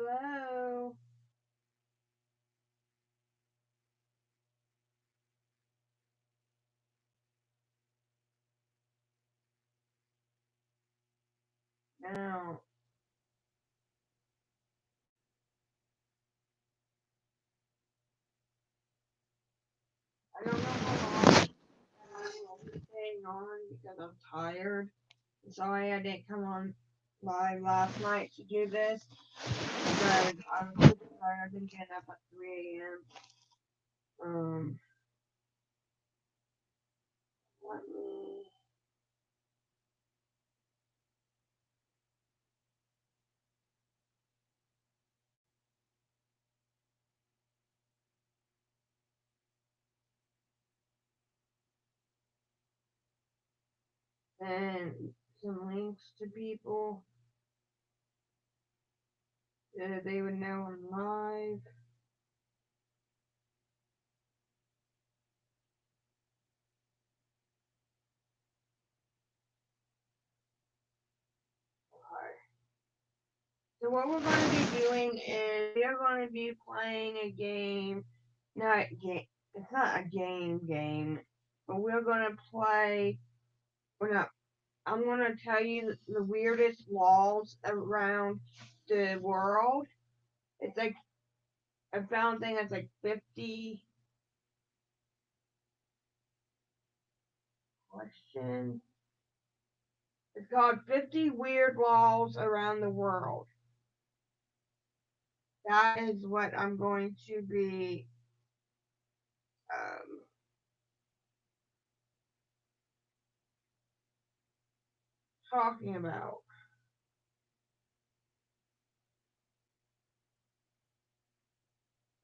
Hello. Now, I don't know how long I'll be staying on because I'm tired. Sorry I didn't come on live last night to do this because I'm super tired. I've been getting up at 3 a.m. Let me. And some links to people that they would know I'm live. So what we're going to be doing is we are going to be playing a game. Not game. It's not a game, but we're going to play. We're not. I'm going to tell you the weirdest laws around the world. It's like I found a thing that's like 50 questions. It's called 50 Weird Laws Around the World. That is what I'm going to be talking about.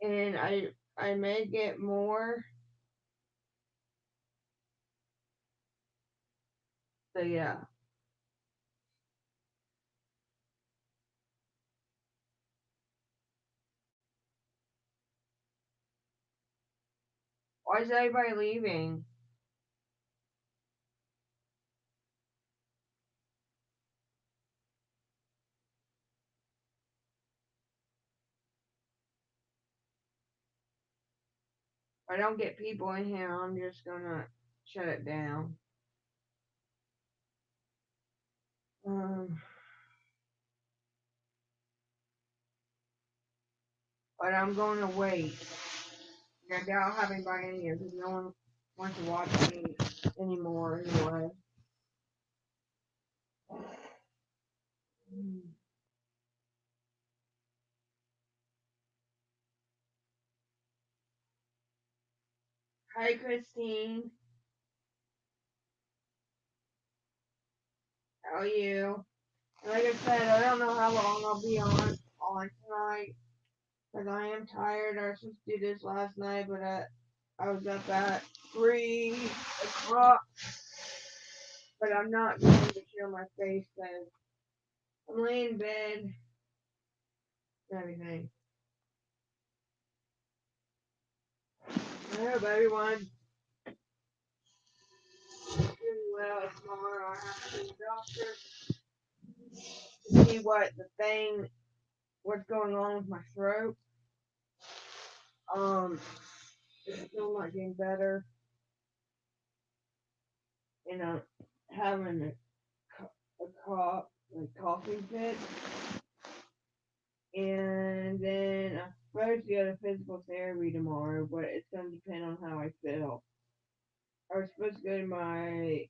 And I may get more. So yeah. Why is everybody leaving? If I don't get people in here, I'm just gonna shut it down. But I'm going to wait. I doubt I'll have anybody in here because no one wants to watch me anymore anyway. Hi, Christine. How are you? Like I said, I don't know how long I'll be on tonight because I am tired. I was supposed to do this last night, but I was up at 3 o'clock. But I'm not going to show my face because I'm laying in bed and everything. I hope everyone doing well. Tomorrow I have to see the doctor to see what's going on with my throat. It's still not getting better. And I'm having a coughing fit. And then I'm supposed to go to physical therapy tomorrow, but it's going to depend on how I feel. I was supposed to go to my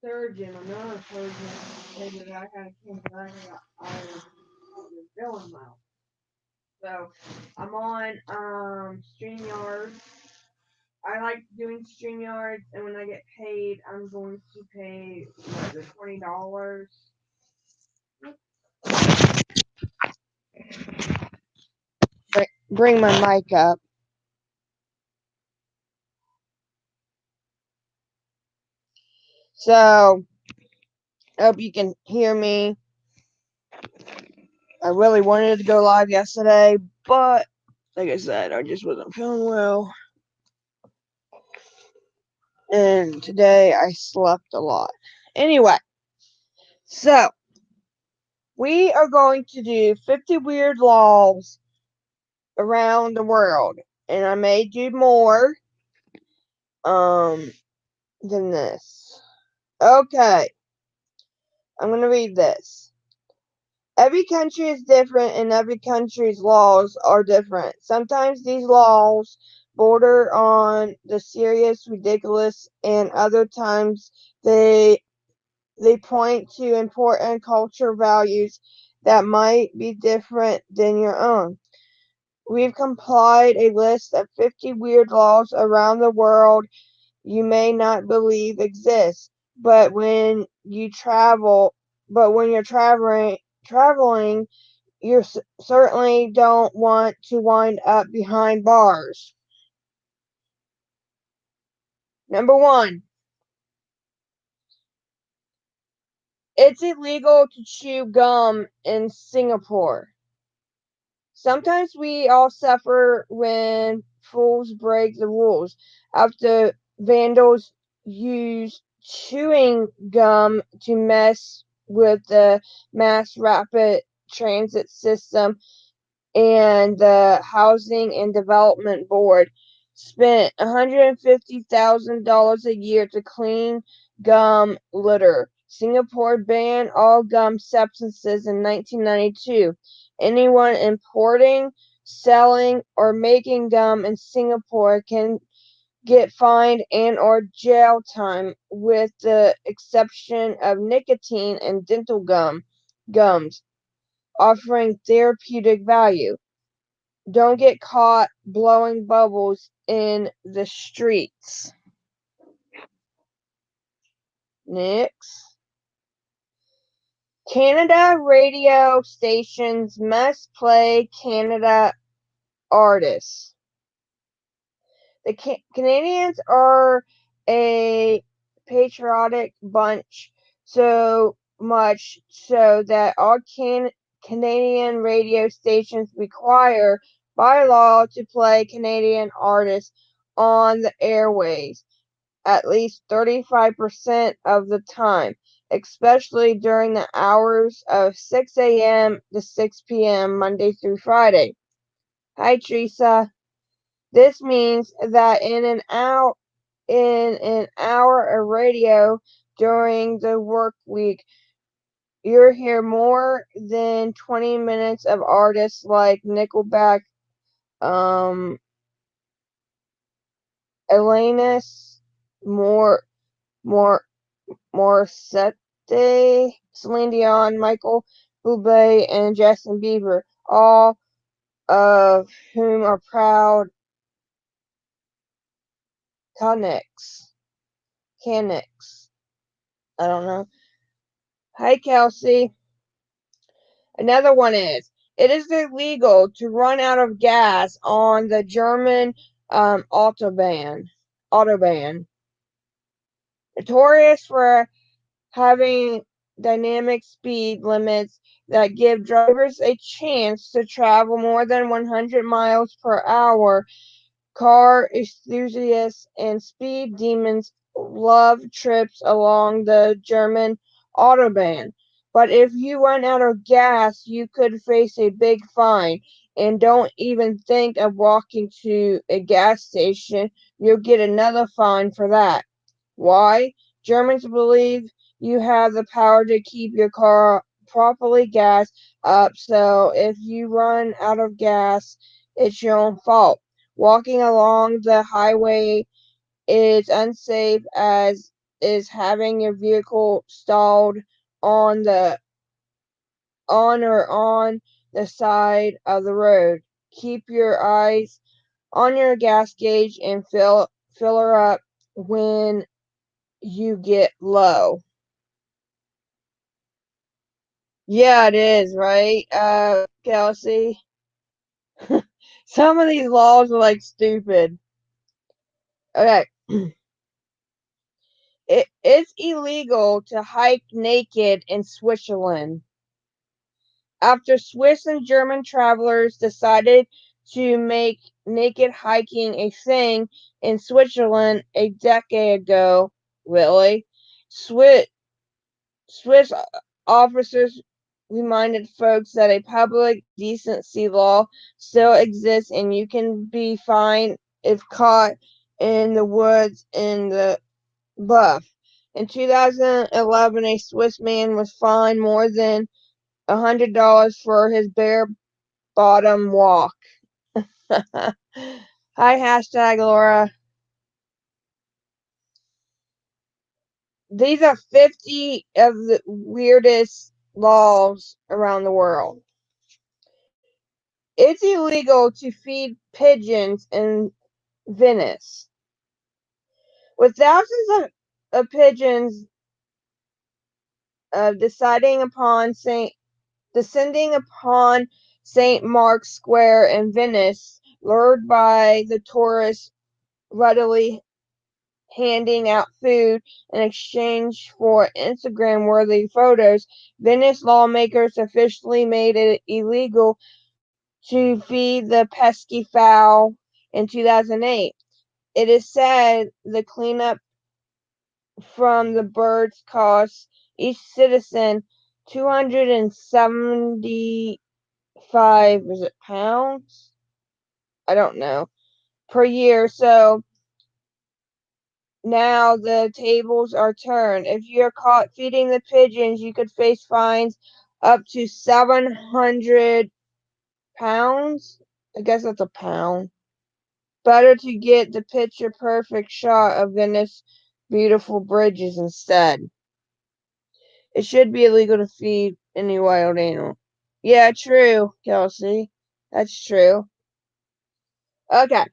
surgeon, another surgeon, said that I had cancer. I was feeling well. So I'm on StreamYard. I like doing StreamYard, and when I get paid, I'm going to pay the $20. Bring my mic up. So, I hope you can hear me. I really wanted to go live yesterday, but like I said, I just wasn't feeling well. And today I slept a lot. Anyway, so We are going to do 50 weird laws around the world, and I may do more than this. Okay, I'm going to read this. Every country is different and every country's laws are different. Sometimes these laws border on the serious, ridiculous, and other times they point to important cultural values that might be different than your own. We've compiled a list of 50 weird laws around the world you may not believe exist, but when you're traveling, you certainly don't want to wind up behind bars. Number 1, it's illegal to chew gum in Singapore. Sometimes we all suffer when fools break the rules. After vandals use chewing gum to mess with the mass rapid transit system, and the Housing and Development Board spent $150,000 a year to clean gum litter. Singapore banned all gum substances in 1992. Anyone importing, selling, or making gum in Singapore can get fined and or jail time, with the exception of nicotine and dental gums offering therapeutic value. Don't get caught blowing bubbles in the streets. Next. Canada radio stations must play Canada artists. The Canadians are a patriotic bunch, so much so that all Canadian radio stations require by law to play Canadian artists on the airways at least 35% of the time, especially during the hours of 6 a.m. to 6 p.m. Monday through Friday. Hi, Teresa. This means that in an hour of radio during the work week, you'll hear more than 20 minutes of artists like Nickelback, um, Alanis, more Morissette, Celine Dion, Michael Bublé, and Justin Bieber, all of whom are proud Canics. I don't know. Hi, Kelsey. Another one is, it is illegal to run out of gas on the German Autobahn. Notorious for having dynamic speed limits that give drivers a chance to travel more than 100 miles per hour. Car enthusiasts and speed demons love trips along the German Autobahn. But if you run out of gas, you could face a big fine. And don't even think of walking to a gas station. You'll get another fine for that. Why? Germans believe you have the power to keep your car properly gassed up, so if you run out of gas, it's your own fault. Walking along the highway is unsafe, as is having your vehicle stalled on the side of the road. Keep your eyes on your gas gauge and fill her up when you get low. Yeah, it is, right? Kelsey. Some of these laws are like stupid. Okay. It's illegal to hike naked in Switzerland. After Swiss and German travelers decided to make naked hiking a thing in Switzerland a decade ago, really, Swiss officers reminded folks that a public decency law still exists and you can be fined if caught in the woods in the buff. In 2011, a Swiss man was fined more than $100 for his bare bottom walk. Hi, hashtag Laura. These are 50 of the weirdest laws around the world. It's illegal to feed pigeons in Venice. With thousands of pigeons descending upon St. Mark's Square in Venice, lured by the tourists readily handing out food in exchange for Instagram-worthy photos, Venice lawmakers officially made it illegal to feed the pesky fowl in 2008. It is said the cleanup from the birds costs each citizen 275 pounds? I don't know. Per year. So now the tables are turned. If you're caught feeding the pigeons, you could face fines up to 700 pounds. I guess that's a pound. Better to get the picture perfect shot of Venice beautiful bridges instead. It should be illegal to feed any wild animal. Yeah, true, Kelsey. That's true. Okay.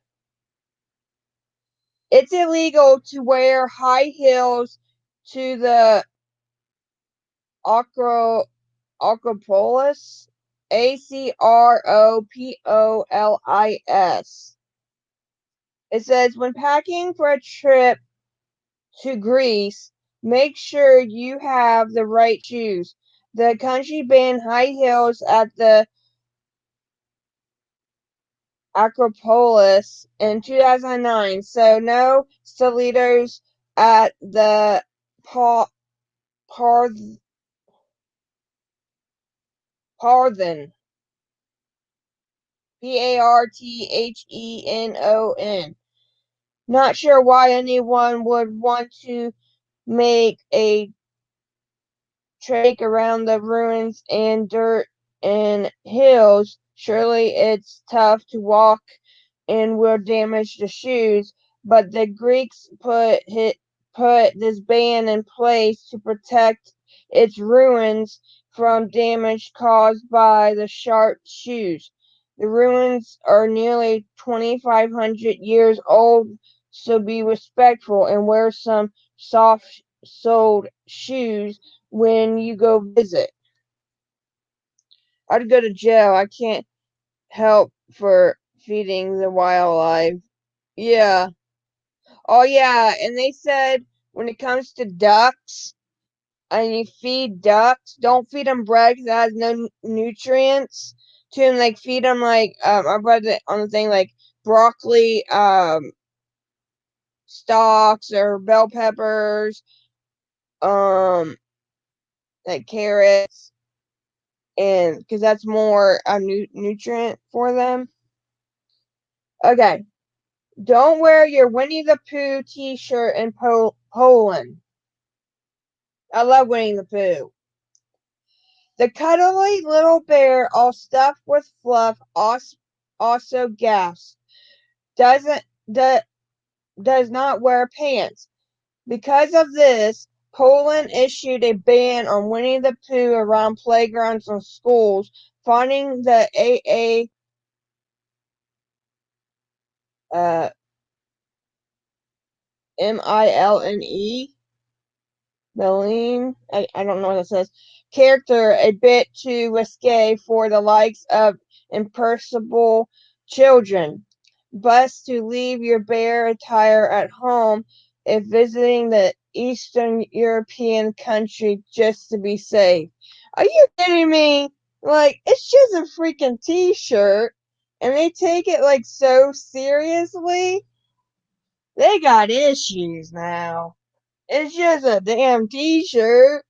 It's illegal to wear high heels to the Acropolis. Acropolis. It says when packing for a trip to Greece, make sure you have the right shoes. The country banned high heels at the Acropolis in 2009, so no stilettos at the Parthenon. Parthenon. Not sure why anyone would want to make a trek around the ruins and dirt and hills. Surely it's tough to walk and will damage the shoes, but the Greeks put this ban in place to protect its ruins from damage caused by the sharp shoes. The ruins are nearly 2,500 years old, so be respectful and wear some soft-soled shoes when you go visit. I'd go to jail. I can't help for feeding the wildlife. Yeah. Oh, yeah. And they said when it comes to ducks and you feed ducks, don't feed them bread because it has no nutrients to them. Like, feed them, like, I read it on the thing, like broccoli, stalks or bell peppers, um, like carrots, and because that's more nutrient for them. Okay. Don't wear your Winnie the Pooh t-shirt in Poland. I love Winnie the Pooh. The cuddly little bear, all stuffed with fluff, also gasps. Doesn't does not wear pants. Because of this, Poland issued a ban on Winnie the Pooh around playgrounds and schools, finding the uh, Milne Meline, I don't know what that says, character a bit too risque for the likes of impressionable children. Best to leave your bear attire at home if visiting the Eastern European country just to be safe. Are you kidding me? Like, it's just a freaking t-shirt, and they take it like so seriously. They got issues now. It's just a damn t-shirt.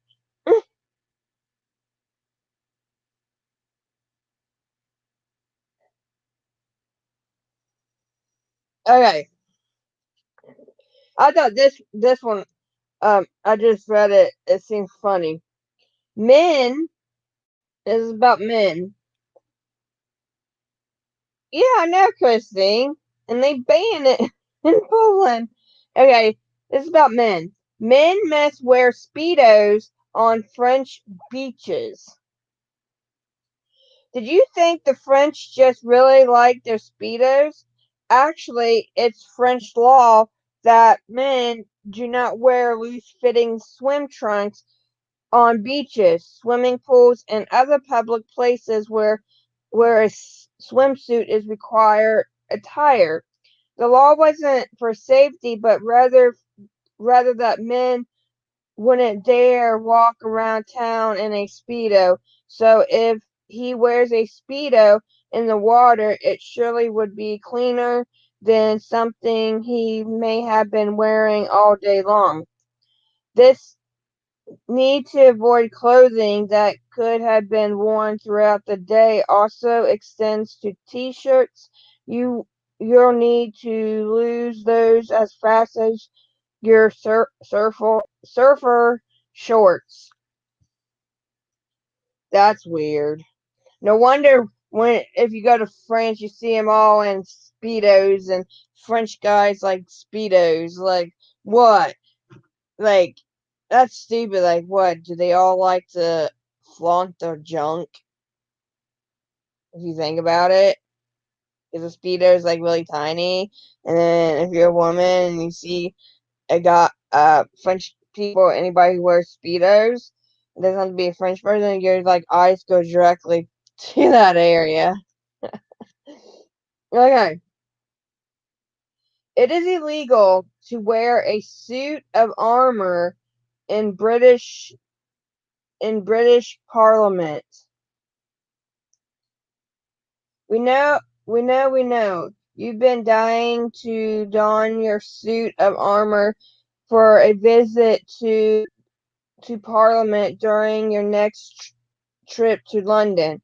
Okay. I thought this one. I just read it. It seems funny. Men. This is about men. Yeah, I know, Christine. And they ban it in Poland. Okay, this is about men. Men must wear Speedos on French beaches. Did you think the French just really like their Speedos? Actually, it's French law that men do not wear loose-fitting swim trunks on beaches, swimming pools, and other public places where a swimsuit is required attire. The law wasn't for safety, but rather that men wouldn't dare walk around town in a Speedo. So if he wears a Speedo in the water, it surely would be cleaner than something he may have been wearing all day long. This need to avoid clothing that could have been worn throughout the day also extends to t-shirts. You'll need to lose those as fast as your surfer shorts. That's weird. No wonder when if you go to France, you see them all in speedos, and French guys like speedos. Like what? Like that's stupid. Like what? Do they all like to flaunt their junk? If you think about it, because the speedo is like really tiny, and then if you're a woman and you see I got French people, anybody who wears speedos, it doesn't have to be a French person. Your like eyes go directly to that area. Okay, it is illegal to wear a suit of armor in British Parliament. We know. You've been dying to don your suit of armor for a visit to Parliament during your next trip to London.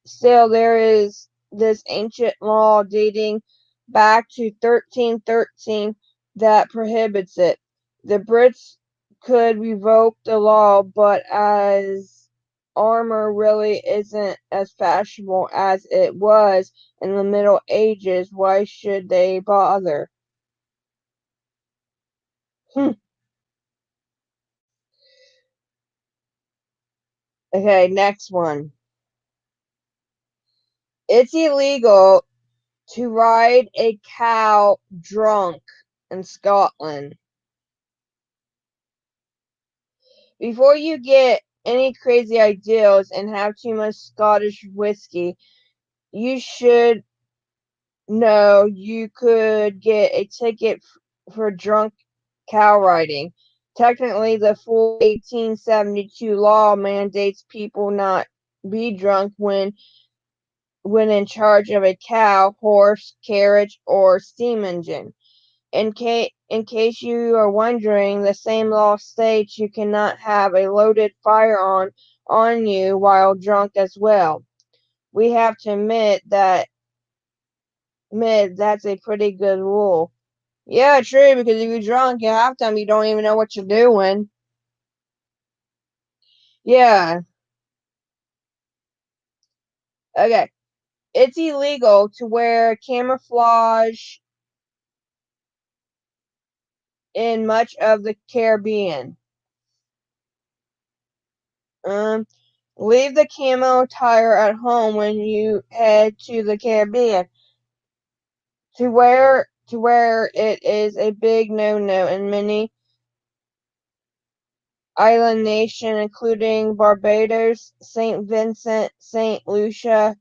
Still, there is this ancient law dating back to 1313 that prohibits it. The Brits could revoke the law, but as armor really isn't as fashionable as it was in the Middle Ages, why should they bother? Okay, next one. It's illegal to ride a cow drunk in Scotland. Before you get any crazy ideas and have too much Scottish whiskey, you should know you could get a ticket for drunk cow riding. Technically, the full 1872 law mandates people not be drunk when in charge of a cow, horse, carriage, or steam engine. In case you are wondering, the same law states you cannot have a loaded firearm on you while drunk as well. We have to admit that's a pretty good rule. Yeah, true, because if you're drunk, half the time you don't even know what you're doing. Yeah, okay. It's illegal to wear camouflage in much of the Caribbean. Um, leave the camo attire at home when you head to the Caribbean. To wear it is a big no-no in many island nations, including Barbados, Saint Vincent, Saint Lucia,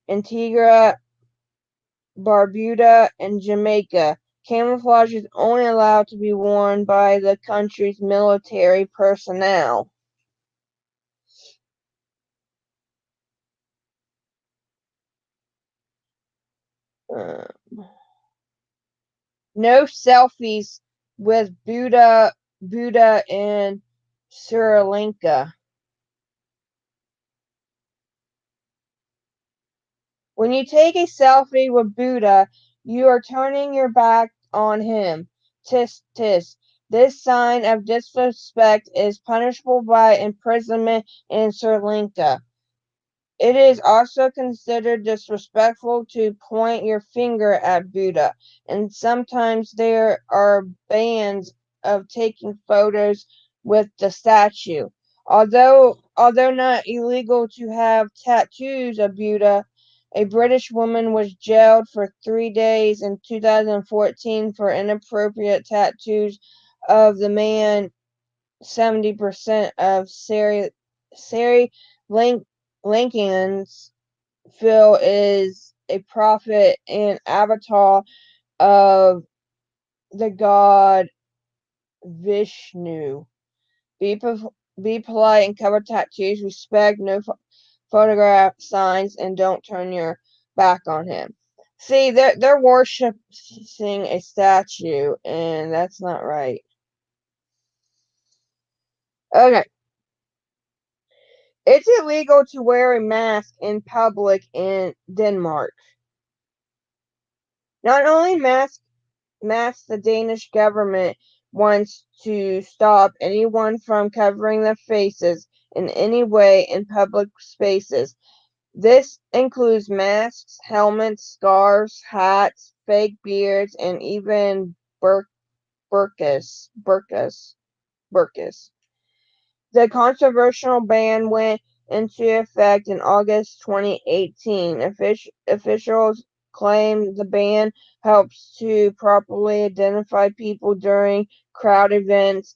Antigua, Barbuda, and Jamaica. Camouflage is only allowed to be worn by the country's military personnel. Uh, no selfies with Buddha in Sri Lanka. When you take a selfie with Buddha, you are turning your back on him. Tisk tisk. This sign of disrespect is punishable by imprisonment in Sri Lanka. It is also considered disrespectful to point your finger at Buddha, and sometimes there are bans of taking photos with the statue. Although not illegal to have tattoos of Buddha, a British woman was jailed for 3 days in 2014 for inappropriate tattoos of the man. 70% of Sri Lankans feel is a prophet and avatar of the god Vishnu. Be, be polite and cover tattoos. Respect no photograph signs and don't turn your back on him. See, they're worshiping a statue, and that's not right. Okay. It's illegal to wear a mask in public in Denmark. Not only masks, the Danish government wants to stop anyone from covering their faces in any way in public spaces. This includes masks, helmets, scarves, hats, fake beards, and even burkas. The controversial ban went into effect in August 2018. Officials claim the ban helps to properly identify people during crowd events,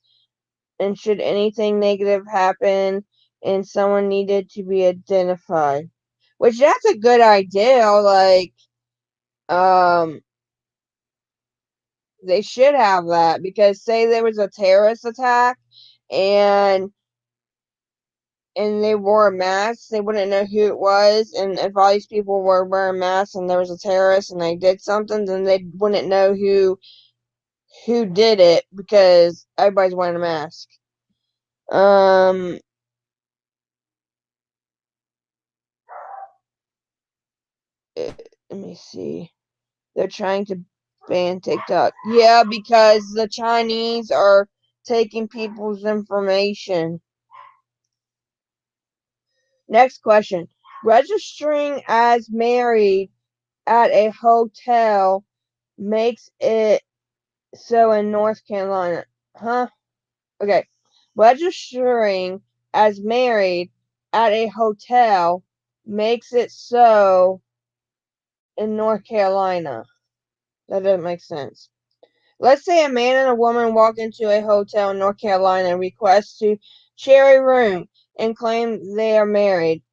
and should anything negative happen and someone needed to be identified. Which that's a good idea. Like, um, they should have that, because say there was a terrorist attack and they wore a mask, they wouldn't know who it was. And if all these people were wearing masks and there was a terrorist and they did something, then they wouldn't know who did it, because everybody's wearing a mask. Let me see. They're trying to ban TikTok. Yeah, because the Chinese are taking people's information. Next question. Registering as married at a hotel makes it so in North Carolina. Huh? Okay. Registering as married at a hotel makes it so in North Carolina. That doesn't make sense. Let's say a man and a woman walk into a hotel in North Carolina and request to share a room and claim they are married.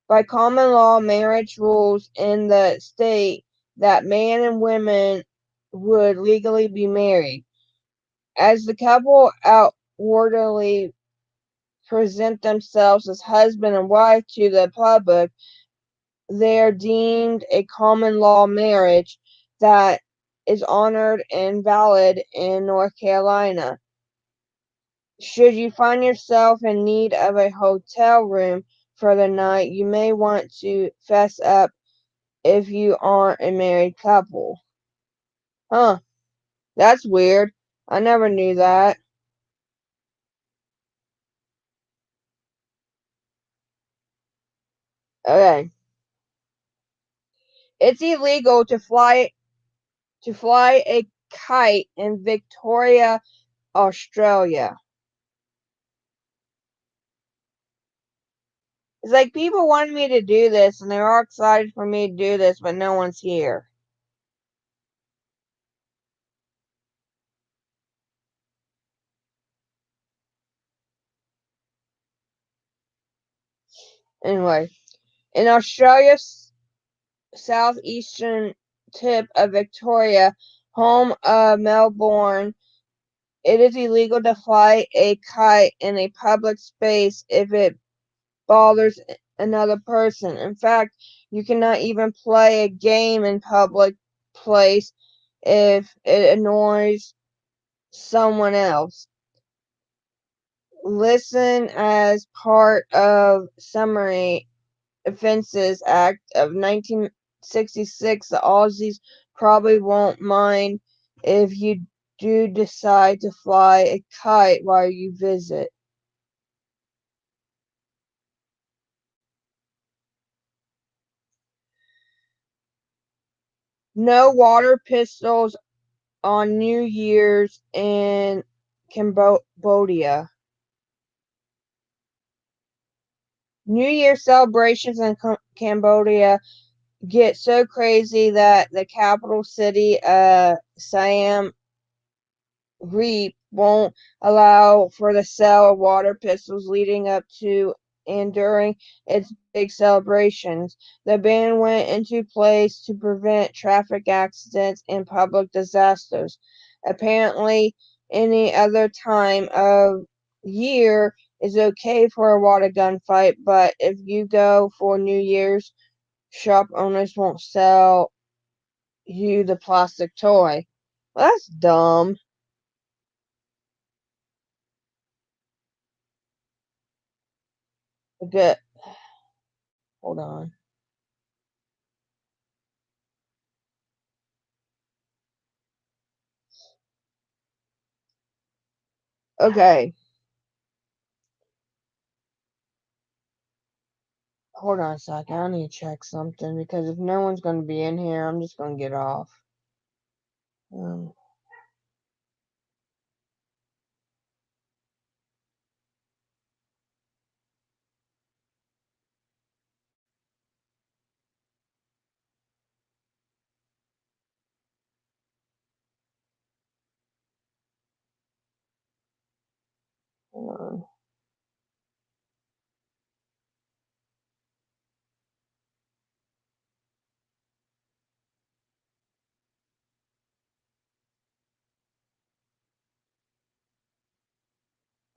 By common law, marriage rules in the state that man and woman would legally be married. As the couple outwardly present themselves as husband and wife to the public, they are deemed a common law marriage that is honored and valid in North Carolina. Should you find yourself in need of a hotel room for the night, you may want to fess up if you aren't a married couple. Huh, that's weird. I never knew that. Okay. It's illegal to fly a kite in Victoria, Australia. It's like people wanted me to do this and they're all excited for me to do this, but no one's here. Anyway, in Australia's southeastern tip of Victoria, home of Melbourne, it is illegal to fly a kite in a public space if it bothers another person. In fact, you cannot even play a game in public place if it annoys someone else. Listen as part of Summary Offences Act of 19 1966, the Aussies probably won't mind if you do decide to fly a kite while you visit. No water pistols on New Year's in Cambodia. New Year celebrations in Cambodia get so crazy that the capital city, Siem Reap, won't allow for the sale of water pistols leading up to and during its big celebrations. The ban went into place to prevent traffic accidents and public disasters. Apparently, any other time of year is okay for a water gun fight, but if you go for New Year's, shop owners won't sell you the plastic toy. Well, that's dumb. Good. Hold on. Okay. Hold on a second. I need to check something because if no one's going to be in here, I'm just going to get off. Um, hold on.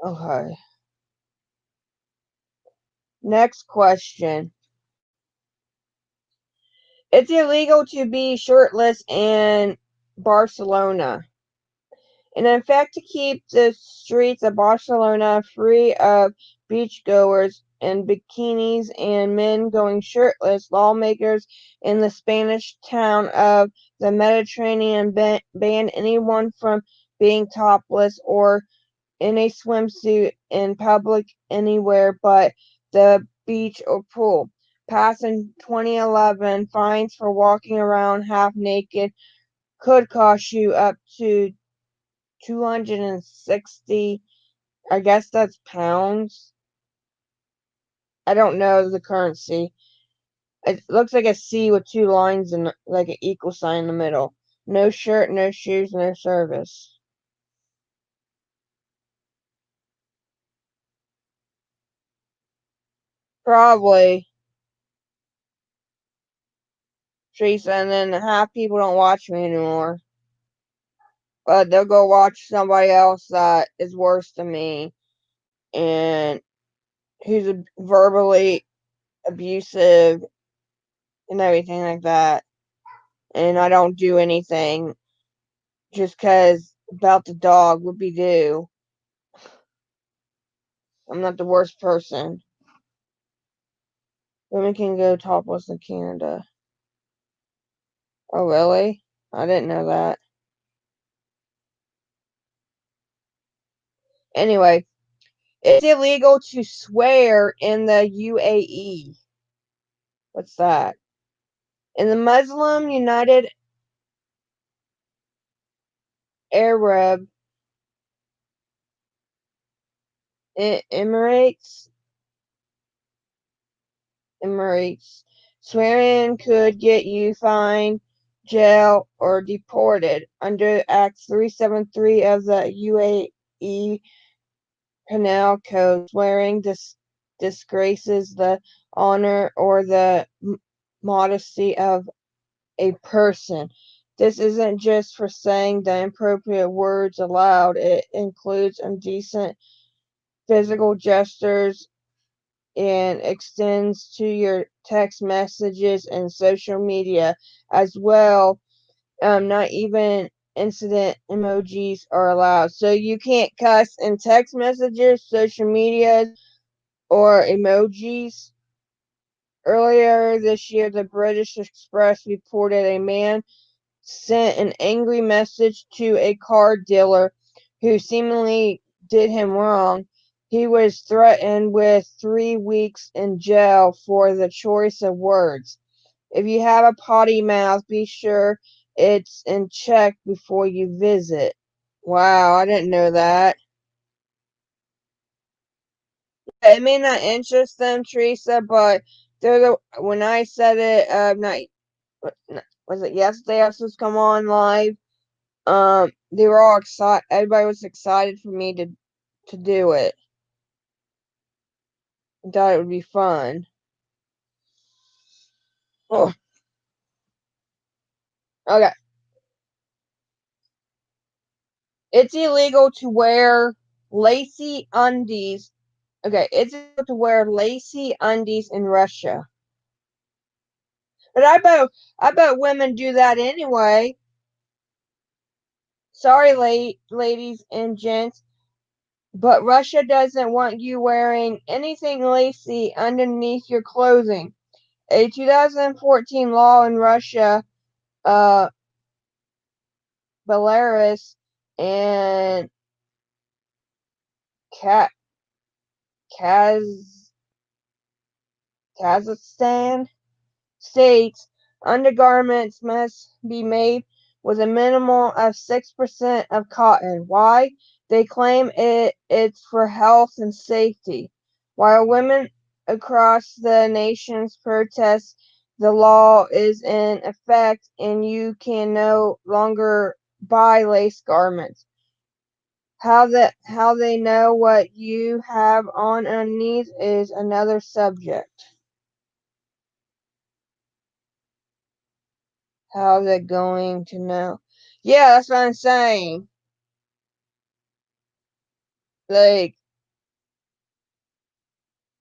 Okay. Next question. It's illegal to be shirtless in Barcelona. And in fact, to keep the streets of Barcelona free of beachgoers in bikinis and men going shirtless, lawmakers in the Spanish town of the Mediterranean banned anyone from being topless or in a swimsuit in public anywhere but the beach or pool. Passed in 2011, fines for walking around half naked could cost you up to 260, I guess that's pounds. I don't know the currency. It looks like a C with two lines and like an equal sign in the middle. No shirt, no shoes, no service. Probably, Teresa, and then half people don't watch me anymore. But they'll go watch somebody else that is worse than me and who's verbally abusive and everything like that. And I don't do anything just because about the dog, whoopie doo. I'm not the worst person. Women can go topless in Canada. Oh, really? I didn't know that. Anyway, it's illegal to swear in the UAE. What's that? In the Muslim United Arab Emirates, swearing could get you fined, jail, or deported. Under Act 373 of the UAE Penal Code, swearing disgraces the honor or the modesty of a person. This isn't just for saying the inappropriate words aloud, it includes indecent physical gestures and extends to your text messages and social media as well. Not even incident emojis are allowed. So you can't cuss in text messages, social medias, or emojis. Earlier this year, the British Express reported a man sent an angry message to a car dealer who seemingly did him wrong. He was threatened with 3 weeks in jail for the choice of words. If you have a potty mouth, be sure it's in check before you visit. Wow, I didn't know that. It may not interest them, Teresa, but when I said it, was it yesterday? I was supposed to come on live. They were all excited. Everybody was excited for me to do it. I thought it would be fun. Oh, okay. It's illegal to wear lacy undies. Okay, it's illegal to wear lacy undies in Russia. But I bet women do that anyway. Sorry, ladies and gents, but Russia doesn't want you wearing anything lacy underneath your clothing. A 2014 law in Russia, uh, Belarus, and Ka- Kaz- Kazakhstan states undergarments must be made with a minimum of 6% of cotton. Why? They claim it's for health and safety. While women across the nations protest, the law is in effect and you can no longer buy lace garments. How they know what you have on underneath is another subject. How they're going to know. Yeah, that's what I'm saying. Like,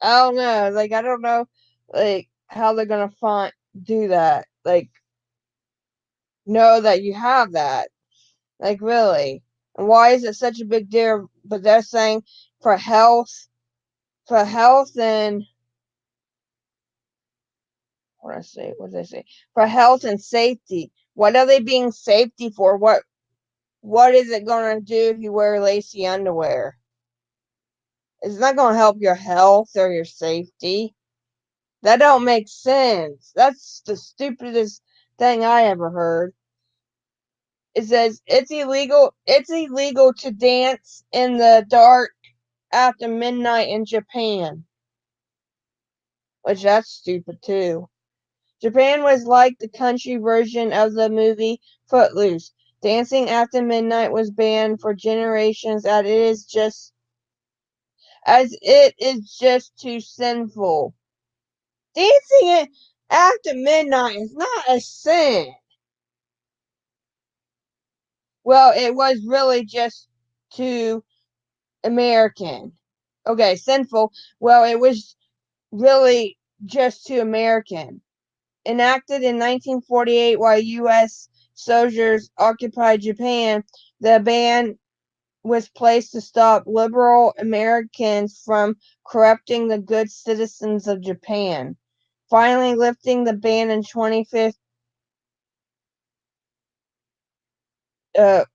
I don't know. Like, I don't know, like, how they're gonna do that. Like, know that you have that. Like, really. And why is it such a big deal? But they're saying for health and, what did I say? For health and safety. What are they being safety for? What is it gonna do if you wear lacy underwear? It's not gonna help your health or your safety. That don't make sense. That's the stupidest thing I ever heard. It says it's illegal to dance in the dark after midnight in Japan. Which that's stupid too. Japan was like the country version of the movie Footloose. Dancing after midnight was banned for generations as it is just too sinful. Dancing after midnight is not a sin. Well, it was really just too American. Okay, sinful. Well, it was really just too American. Enacted in 1948 while U.S. soldiers occupied Japan, the ban was placed to stop liberal Americans from corrupting the good citizens of Japan. Finally lifting the ban in 2015,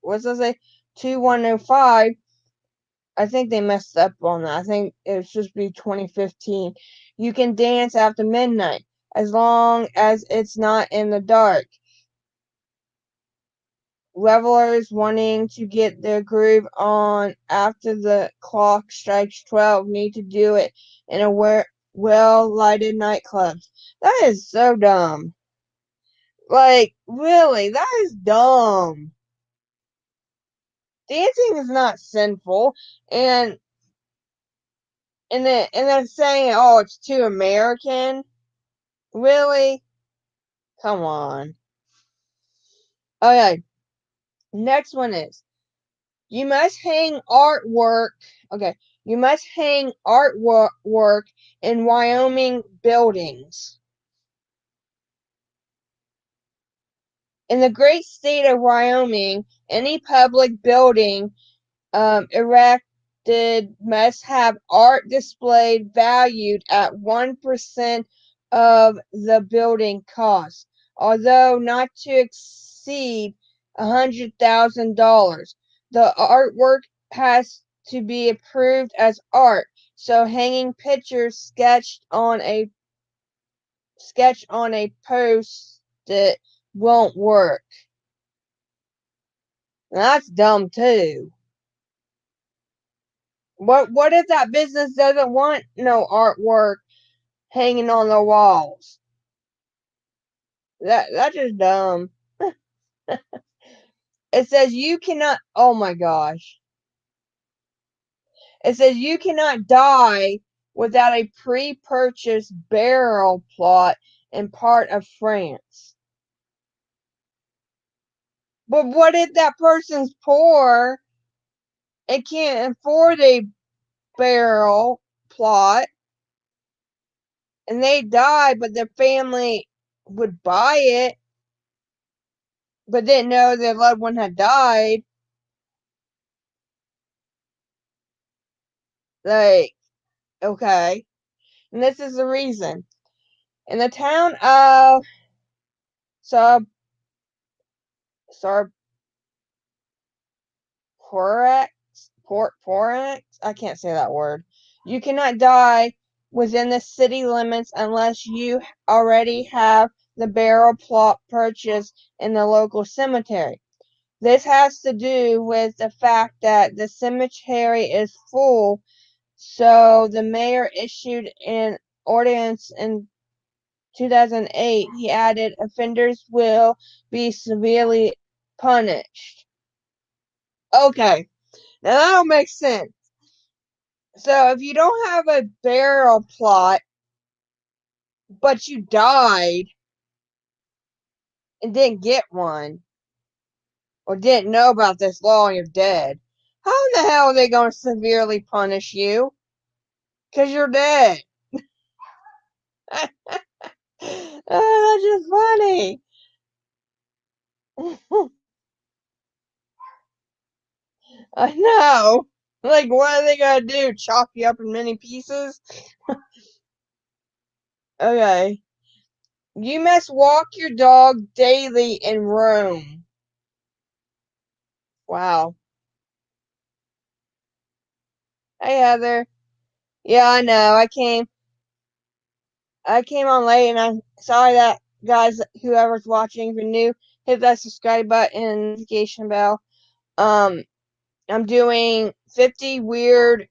what's I say? 2105. I think they messed up on that. I think it was supposed to be 2015. You can dance after midnight as long as it's not in the dark. Revelers wanting to get their groove on after the clock strikes 12 need to do it in a well-lighted nightclub. That is so dumb. Like, really, that is dumb. Dancing is not sinful, and then saying, oh, it's too American. Really? Come on. Okay. Next one is you must hang artwork. Okay. You must hang artwork in Wyoming buildings. In the great state of Wyoming, any public building erected must have art displayed valued at 1% of the building cost, although not to exceed $100,000. The artwork has to be approved as art, so hanging pictures sketch on a post it won't work. That's dumb too. What if that business doesn't want no artwork hanging on the walls? That's just dumb. It says you cannot. Oh my gosh. It says you cannot die without a pre-purchased burial plot in part of France. But what if that person's poor and can't afford a burial plot and they die, but their family would buy it, but didn't know their loved one had died? Like, okay. And this is the reason. In the town of Sub Sarporex, Porex, I can't say that word. You cannot die within the city limits unless you already have the burial plot purchased in the local cemetery. This has to do with the fact that the cemetery is full, so the mayor issued an ordinance in 2008. He added, offenders will be severely punished. Okay, now that'll make sense. So if you don't have a burial plot, but you died and didn't get one, or didn't know about this law and you're dead, how in the hell are they going to severely punish you? Because you're dead. Oh, that's just funny. I know. Like, what are they gonna do? Chop you up in many pieces? Okay. You must walk your dog daily in Rome. Wow. Hey, Heather. Yeah, I know. I came on late, and I'm sorry that guys, whoever's watching, if you're new, hit that subscribe button and notification bell. Um, I'm doing 50 weird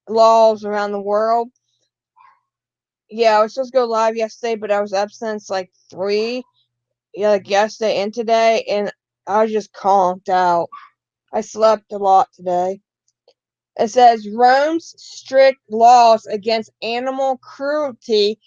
laws around the world. Yeah, I was supposed to go live yesterday, but I was up since like 3, yeah, like yesterday and today, and I was just conked out. I slept a lot today. It says Rome's strict laws against animal cruelty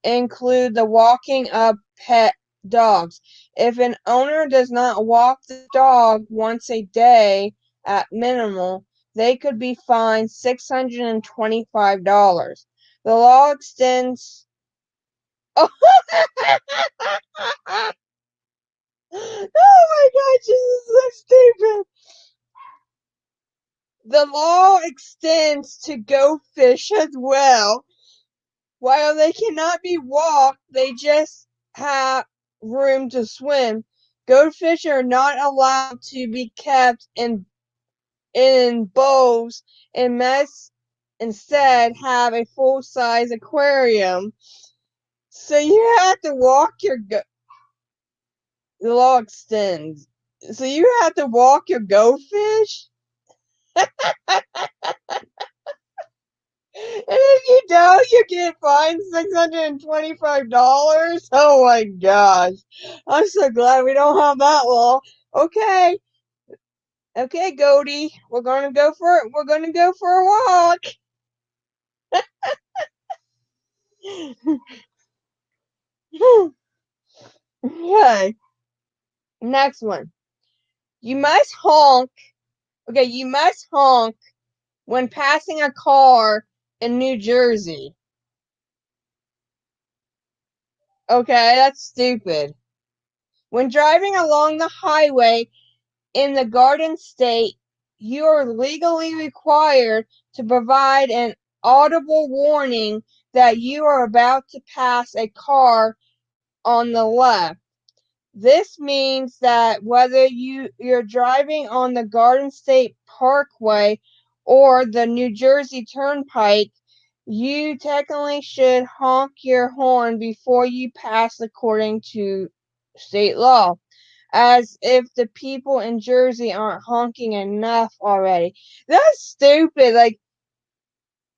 include the walking of pet dogs. If an owner does not walk the dog once a day at minimal, they could be fined $625. The law extends. Oh, oh my god, this is so stupid. The law extends to goldfish as well. While they cannot be walked, they just have room to swim. Goldfish are not allowed to be kept in bowls and must instead have a full-size aquarium. So you have to walk your the law extends. So you have to walk your goldfish? And if you don't, you get fined $625. Oh my gosh. I'm so glad we don't have that law. Okay. Okay, Goldie. We're gonna go for a walk. Okay. Next one. You must honk. Okay, you must honk when passing a car in New Jersey. Okay, that's stupid. When driving along the highway in the Garden State, you are legally required to provide an audible warning that you are about to pass a car on the left. This means that whether you're driving on the Garden State Parkway or the New Jersey Turnpike, you technically should honk your horn before you pass according to state law. As if the people in Jersey aren't honking enough already. That's stupid. Like,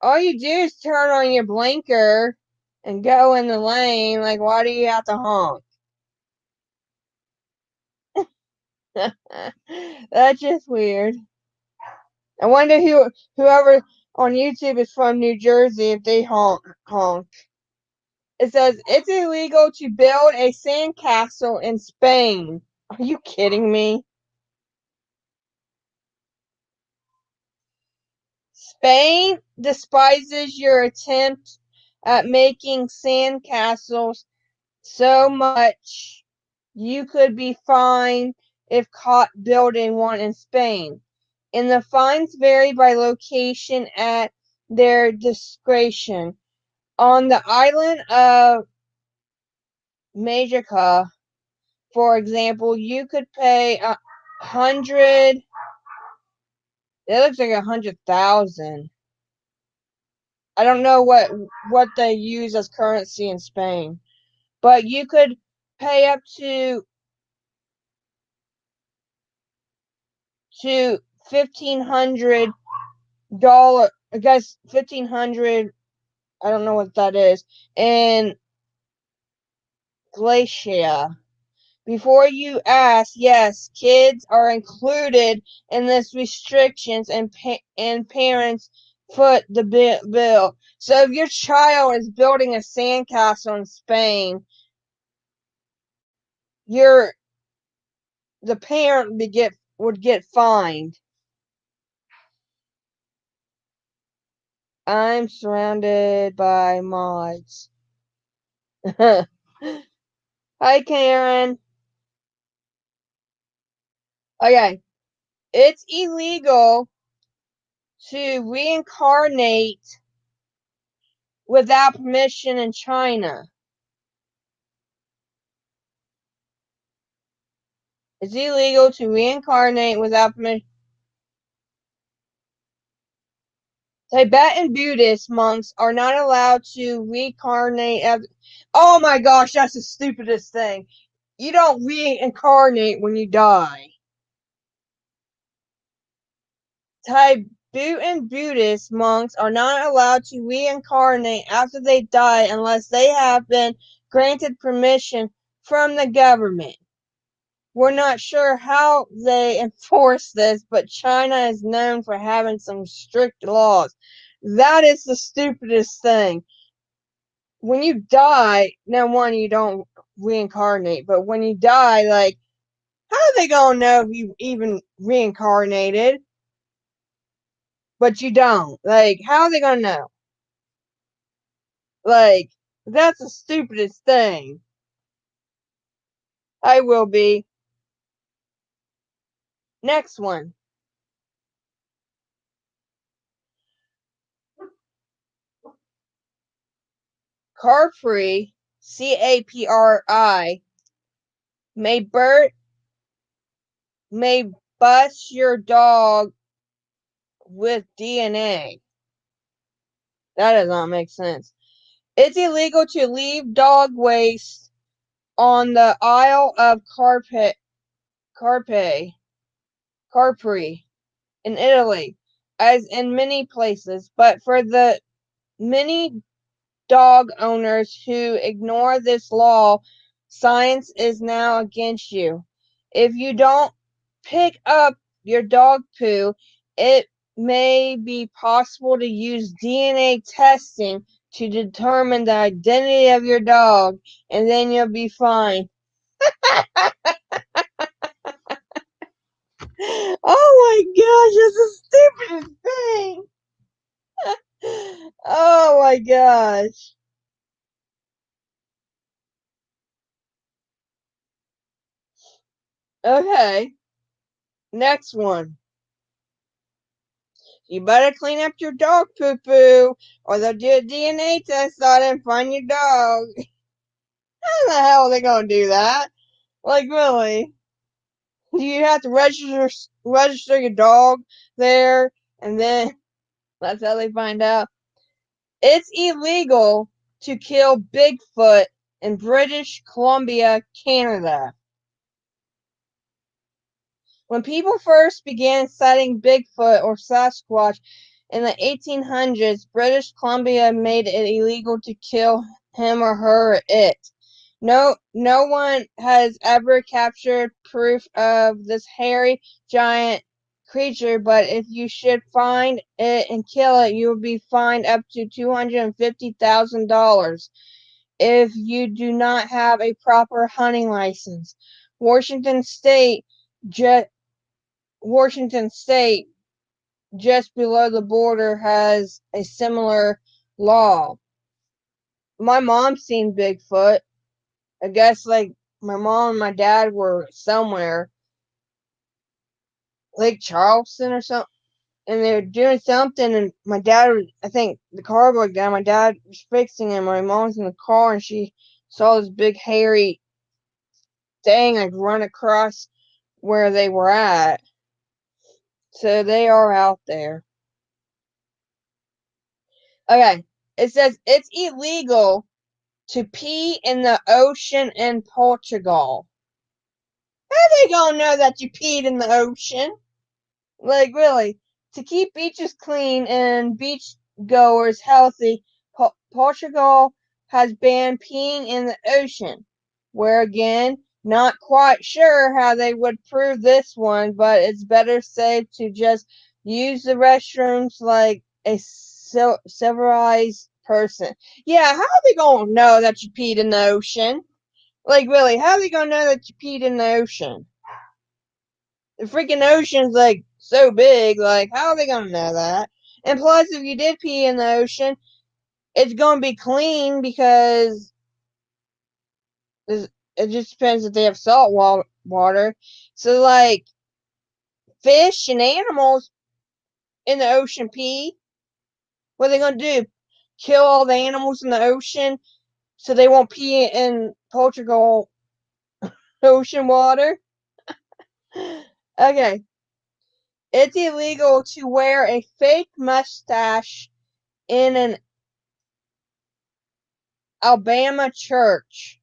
all you do is turn on your blinker and go in the lane. Like, why do you have to honk? That's just weird. I wonder whoever on YouTube is from New Jersey if they honk. It says it's illegal to build a sandcastle in Spain. Are you kidding me? Spain despises your attempt at making sandcastles so much you could be fined if caught building one in Spain. And the fines vary by location at their discretion. On the island of Majorca, for example, you could pay 100. It looks like 100,000. I don't know what they use as currency in Spain, but you could pay up to $1,500. I guess 1,500. I don't know what that is in Glacia. Before you ask, yes, kids are included in this restrictions, and parents foot the bill. So if your child is building a sandcastle in Spain, the parent would get fined. I'm surrounded by mods. Hi, Karen. Okay, it's illegal to reincarnate without permission in China. It's illegal to reincarnate without permission. Tibetan Buddhist monks are not allowed to reincarnate as. Oh my gosh, that's the stupidest thing. You don't reincarnate when you die. Tibetan Buddhist monks are not allowed to reincarnate after they die unless they have been granted permission from the government. We're not sure how they enforce this, but China is known for having some strict laws. That is the stupidest thing. When you die, no one, you don't reincarnate, but when you die, like, how are they gonna know if you even reincarnated? But you don't. Like, how are they gonna know? Like, that's the stupidest thing. I will be. Next one. Carpri, CAPRI, may bust your dog with DNA. That does not make sense. It's illegal to leave dog waste on the Isle of Carpri in Italy, as in many places, but for the many dog owners who ignore this law, science is now against you. If you don't pick up your dog poo, it may be possible to use DNA testing to determine the identity of your dog, and then you'll be fine. Oh my gosh, that's the stupidest thing. Oh my gosh. Okay, next one. You better clean up your dog poo-poo, or they'll do a DNA test on it and find your dog. How the hell are they gonna do that? Like, really? Do you have to register your dog there, and then that's how they find out? It's illegal to kill Bigfoot in British Columbia, Canada. When people first began sighting Bigfoot or Sasquatch in the 1800s, British Columbia made it illegal to kill him or her or it. No one has ever captured proof of this hairy giant creature, but if you should find it and kill it, you will be fined up to $250,000 if you do not have a proper hunting license. Washington State, Washington State, just below the border, has a similar law. My mom's seen Bigfoot. I guess, like, my mom and my dad were somewhere, Lake Charleston or something, and they were doing something, and my dad was, I think the car broke down. My dad was fixing it. My mom's in the car, and she saw this big hairy thing like run across where they were at. So they are out there. Okay, it says it's illegal to pee in the ocean in Portugal. How are they gonna know that you peed in the ocean? Like, really? To keep beaches clean and beach goers healthy, Portugal has banned peeing in the ocean. Where again, not quite sure how they would prove this one, but it's better safe to just use the restrooms like a civilized person. Yeah, how are they gonna know that you peed in the ocean? Like, really, how are they gonna know that you peed in the ocean? The freaking ocean's like so big, like how are they gonna know that? And plus, if you did pee in the ocean, it's gonna be clean because it just depends if they have salt water. So, like, fish and animals in the ocean pee. What are they gonna do? Kill all the animals in the ocean so they won't pee in Portugal ocean water? Okay. It's illegal to wear a fake mustache in an Alabama church.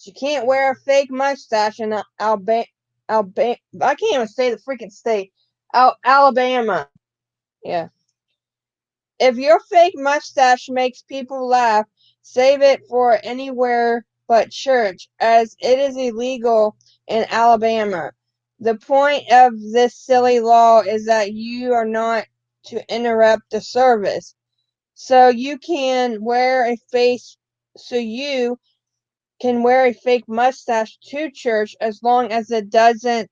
You can't wear a fake mustache in Alabama. I can't even say the freaking state. Alabama. Yeah. If your fake mustache makes people laugh, save it for anywhere but church, as it is illegal in Alabama. The point of this silly law is that you are not to interrupt the service. So you can wear a face so you can wear a fake mustache to church as long as it doesn't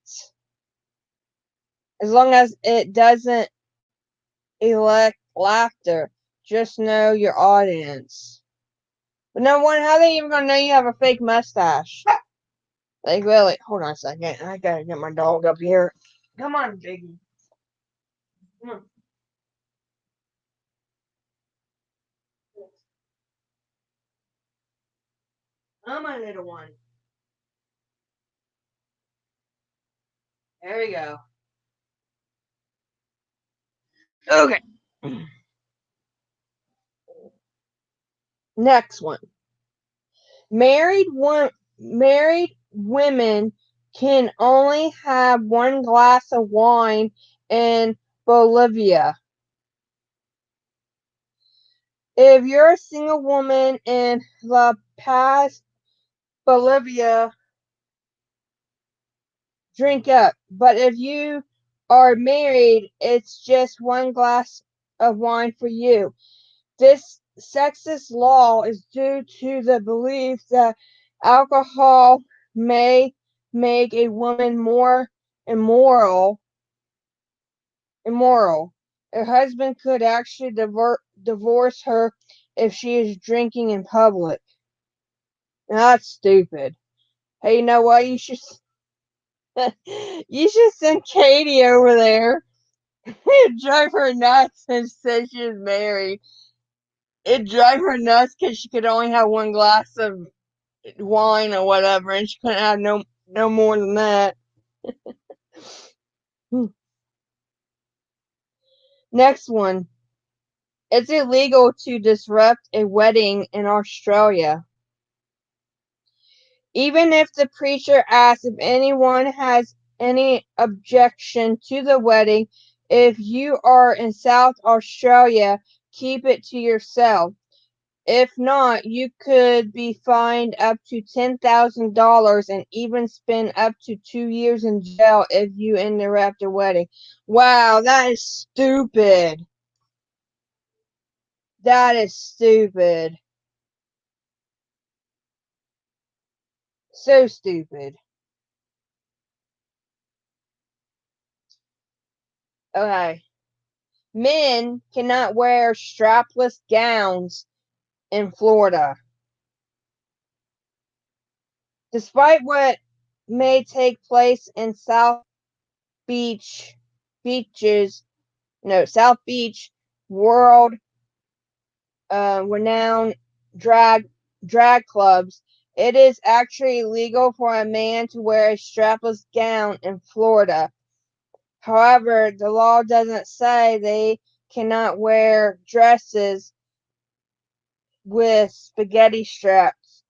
elect laughter. Just know your audience. But number one, how are they even gonna know you have a fake mustache? Like, really? Hold on a second. I gotta get my dog up here. Come on, Biggie. Come on. Come on, little one. There we go. Okay. Next one. Married women can only have one glass of wine in Bolivia. If you're a single woman in La Paz, Bolivia, drink up. But if you are married, it's just one glass of wine for you. This sexist law is due to the belief that alcohol may make a woman more immoral. Her husband could actually divorce her if she is drinking in public. Now, that's stupid. Hey, you know what? You should send Katie over there It drove her nuts and said she was married. It drove her nuts because she could only have one glass of wine or whatever, and she couldn't have no more than that. Next one. It's illegal to disrupt a wedding in Australia. Even if the preacher asks if anyone has any objection to the wedding, if you are in South Australia, keep it to yourself. If not, you could be fined up to $10,000 and even spend up to 2 years in jail if you interrupt a wedding. Wow, that is stupid. That is stupid. So stupid. Okay. Men cannot wear strapless gowns in Florida. Despite what may take place in Beach, beaches, South Beach, world renowned drag clubs, it is actually illegal for a man to wear a strapless gown in Florida. However, the law doesn't say they cannot wear dresses with spaghetti straps,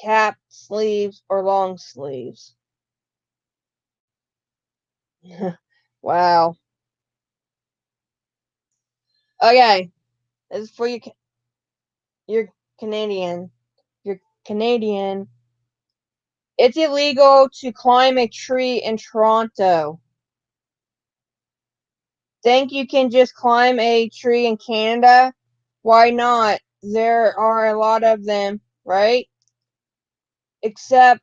cap sleeves, or long sleeves. Wow. Okay, this is for you. You're Canadian. You're Canadian. It's illegal to climb a tree in Toronto. Think you can just climb a tree in Canada? Why not? There are a lot of them, right? Except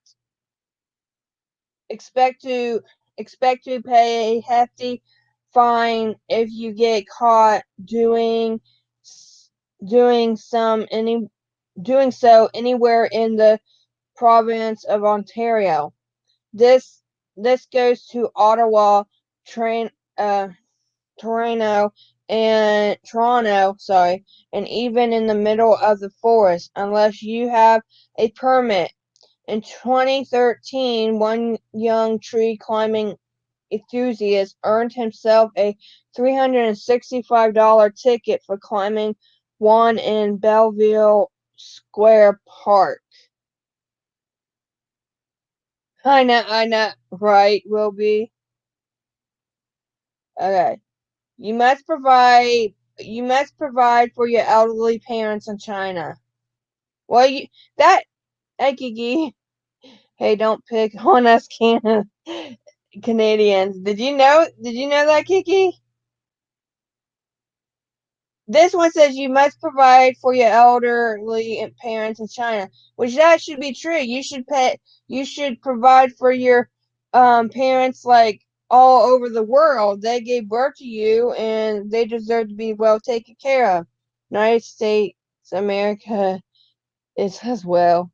expect to expect to pay a hefty fine if you get caught doing some any doing so anywhere in the province of Ontario. This this goes to Ottawa, train Toronto, sorry, and even in the middle of the forest, unless you have a permit. In 2013, one young tree climbing enthusiast earned himself a $365 ticket for climbing one in Belleville Square Park. I know, right, will be. Okay. You must provide for your elderly parents in China. Well, that hey Kiki, hey, don't pick on us Canadians. Did you know that, Kiki? This one says you must provide for your elderly parents in China, which that should be true. You should provide for your parents like all over the world. They gave birth to you and they deserve to be well taken care of. United States America is as well.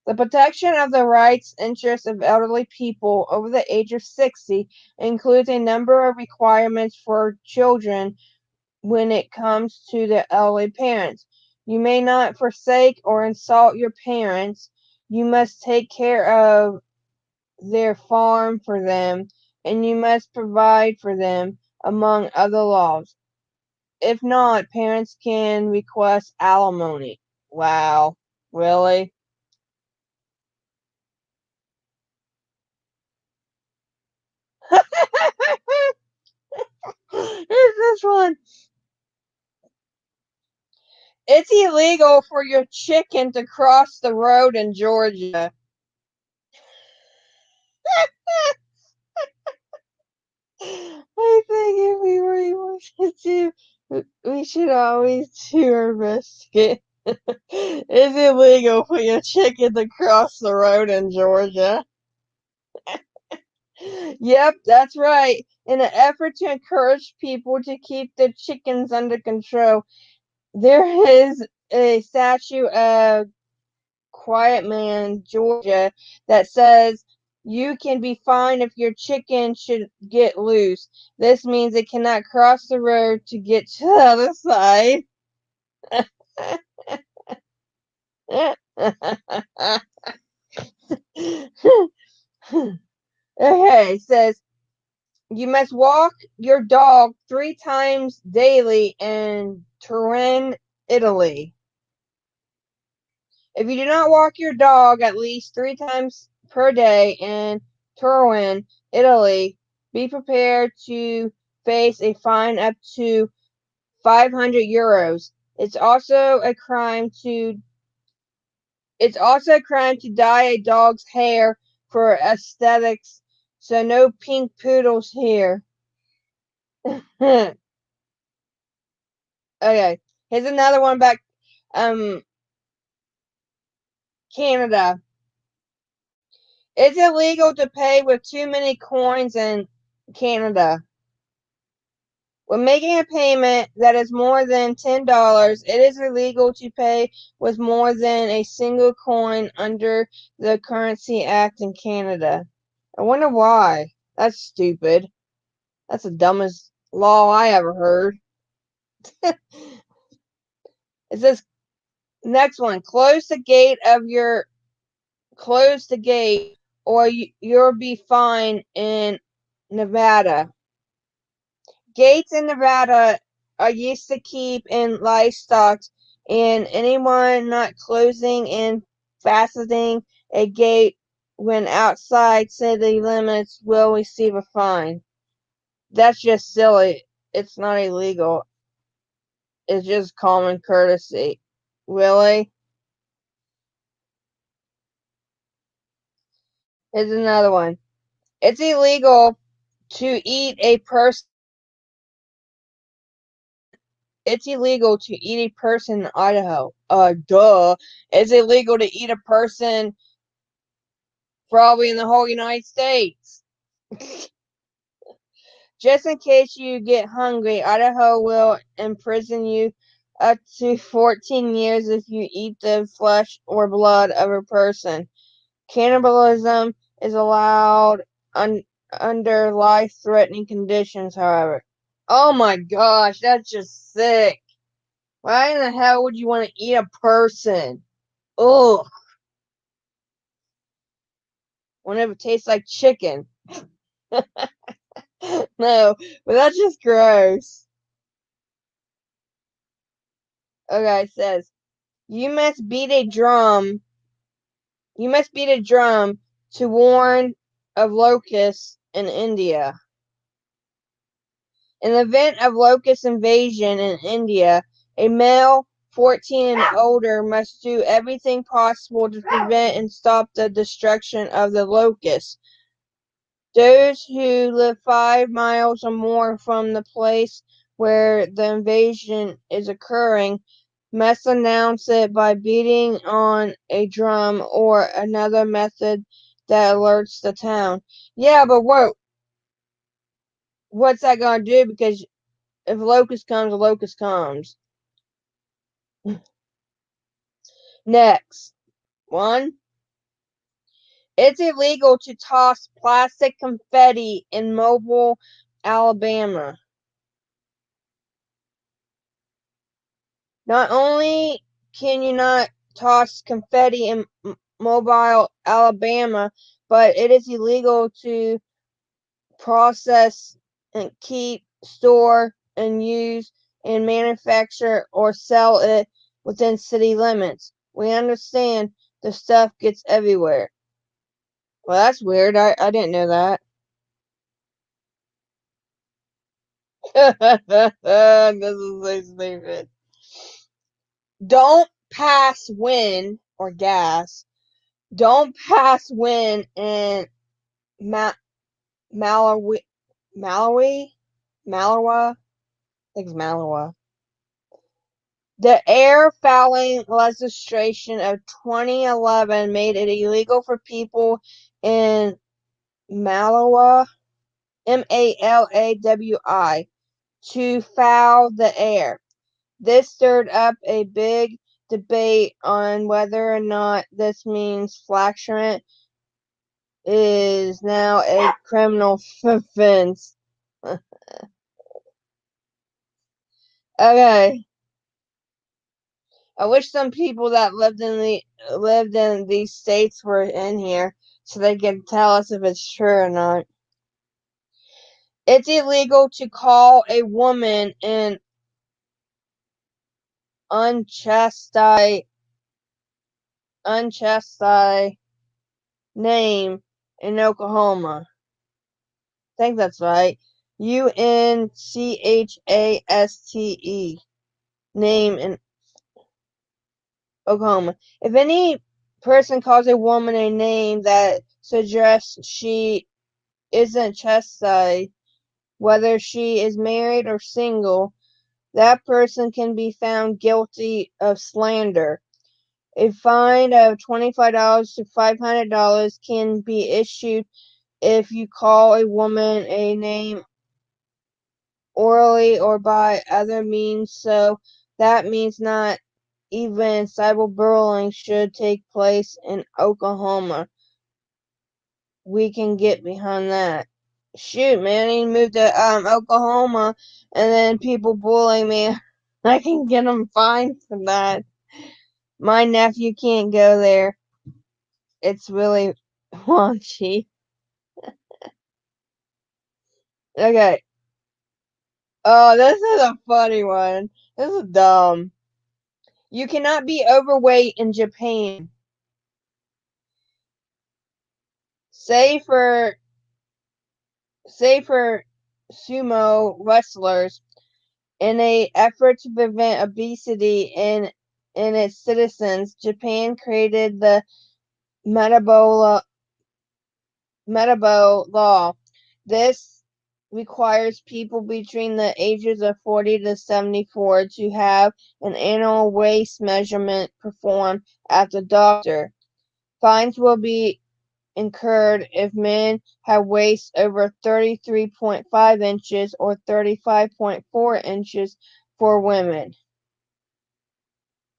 The protection of the rights interests of elderly people over the age of 60 includes a number of requirements for children when it comes to the elderly parents. You may not forsake or insult your parents. You must take care of their farm for them, and you must provide for them, among other laws. If not, parents can request alimony. Wow. Really? Here's this one. It's illegal for your chicken to cross the road in Georgia. I think if we really wanted to, we should always do our best to get. It's illegal for your chicken to cross the road in Georgia. Yep, that's right. In an effort to encourage people to keep their chickens under control, there is a statue of Quiet Man, Georgia, that says You can be fined if your chicken should get loose. This means it cannot cross the road to get to the other side. Okay, it says you must walk your dog 3 times daily in Turin, Italy. If you do not walk your dog at least 3 times per day in Turin, Italy, be prepared to face a fine up to €500. It's also a crime to dye a dog's hair for aesthetics, so no pink poodles here. Okay, here's another one back Canada. It's illegal to pay with too many coins in Canada. When making a payment that is more than $10, it is illegal to pay with more than a single coin under the Currency Act in Canada. I wonder why. That's stupid. That's the dumbest law I ever heard. It says next one, close the gate or you'll be fined in Nevada. Gates in Nevada are used to keep in livestock, and anyone not closing and fastening a gate when outside city limits will receive a fine. That's just silly. It's not illegal. It's just common courtesy. Really? Here's another one. It's illegal to eat a person. It's illegal to eat a person in Idaho. Duh. It's illegal to eat a person probably in the whole United States. Just in case you get hungry, Idaho will imprison you up to 14 years if you eat the flesh or blood of a person. Cannibalism is allowed under life-threatening conditions, however. Oh my gosh, that's just sick. Why in the hell would you want to eat a person? Ugh. Whenever it tastes like chicken. No, but that's just gross. Okay, it says you must beat a drum. You must beat a drum to warn of locusts in India. In the event of locust invasion in India, a male 14 and older must do everything possible to prevent and stop the destruction of the locusts. Those who live 5 miles or more from the place where the invasion is occurring must announce it by beating on a drum or another method that alerts the town. Yeah, but what's that gonna do? Because if a locust comes. Next one. It's illegal to toss plastic confetti in Mobile, Alabama. Not only can you not toss confetti in Mobile, Alabama, but it is illegal to process and keep, store, and use and manufacture or sell it within city limits. We understand the stuff gets everywhere. Well, that's weird. I didn't know that. This is so stupid. Don't pass wind or gas. Don't pass wind in Malawi. Malawi? Malawa? I think it's Malawa. The air fouling legislation of 2011 made it illegal for people in Malawi, Malawi, to foul the air. This stirred up a big debate on whether or not this means flagrant is now a criminal offense. Okay. I wish some people that lived in these states were in here so they could tell us if it's true or not. It's illegal to call a woman an unchastized name in Oklahoma. I think that's right. UNCHASTE name in Oklahoma. If any person calls a woman a name that suggests she isn't chastity, whether she is married or single, that person can be found guilty of slander. A fine of $25 to $500 can be issued if you call a woman a name orally or by other means, so that means not even cyberbullying should take place in Oklahoma. We can get behind that. Shoot, man, I need to move to Oklahoma, and then people bully me. I can get them fined for that. My nephew can't go there. It's really raunchy. Okay. Oh, this is a funny one. This is dumb. You cannot be overweight in Japan. Say for sumo wrestlers, in an effort to prevent obesity in its citizens, Japan created the metabolic law. This requires people between the ages of 40 to 74 to have an annual waist measurement performed at the doctor. Fines will be incurred if men have waists over 33.5 inches or 35.4 inches for women.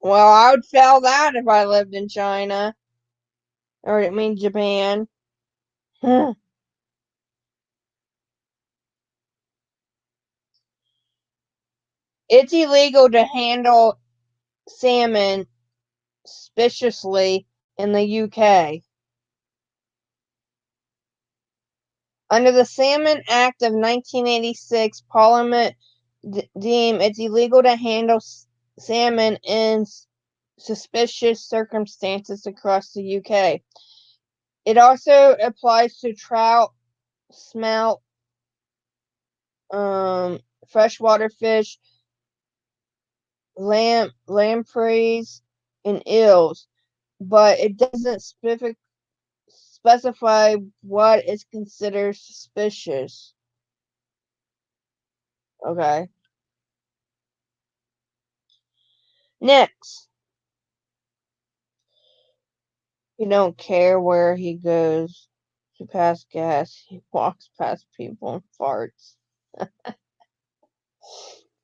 Well, I would fail that if I lived in China. Or I mean Japan. It's illegal to handle salmon suspiciously in the UK. Under the Salmon Act of 1986, Parliament deemed it illegal to handle salmon in suspicious circumstances across the UK. It also applies to trout, smelt, freshwater fish, lampreys, and eels, but it doesn't specify what is considered suspicious. Okay. Next, he don't care where he goes to pass gas. He walks past people and farts.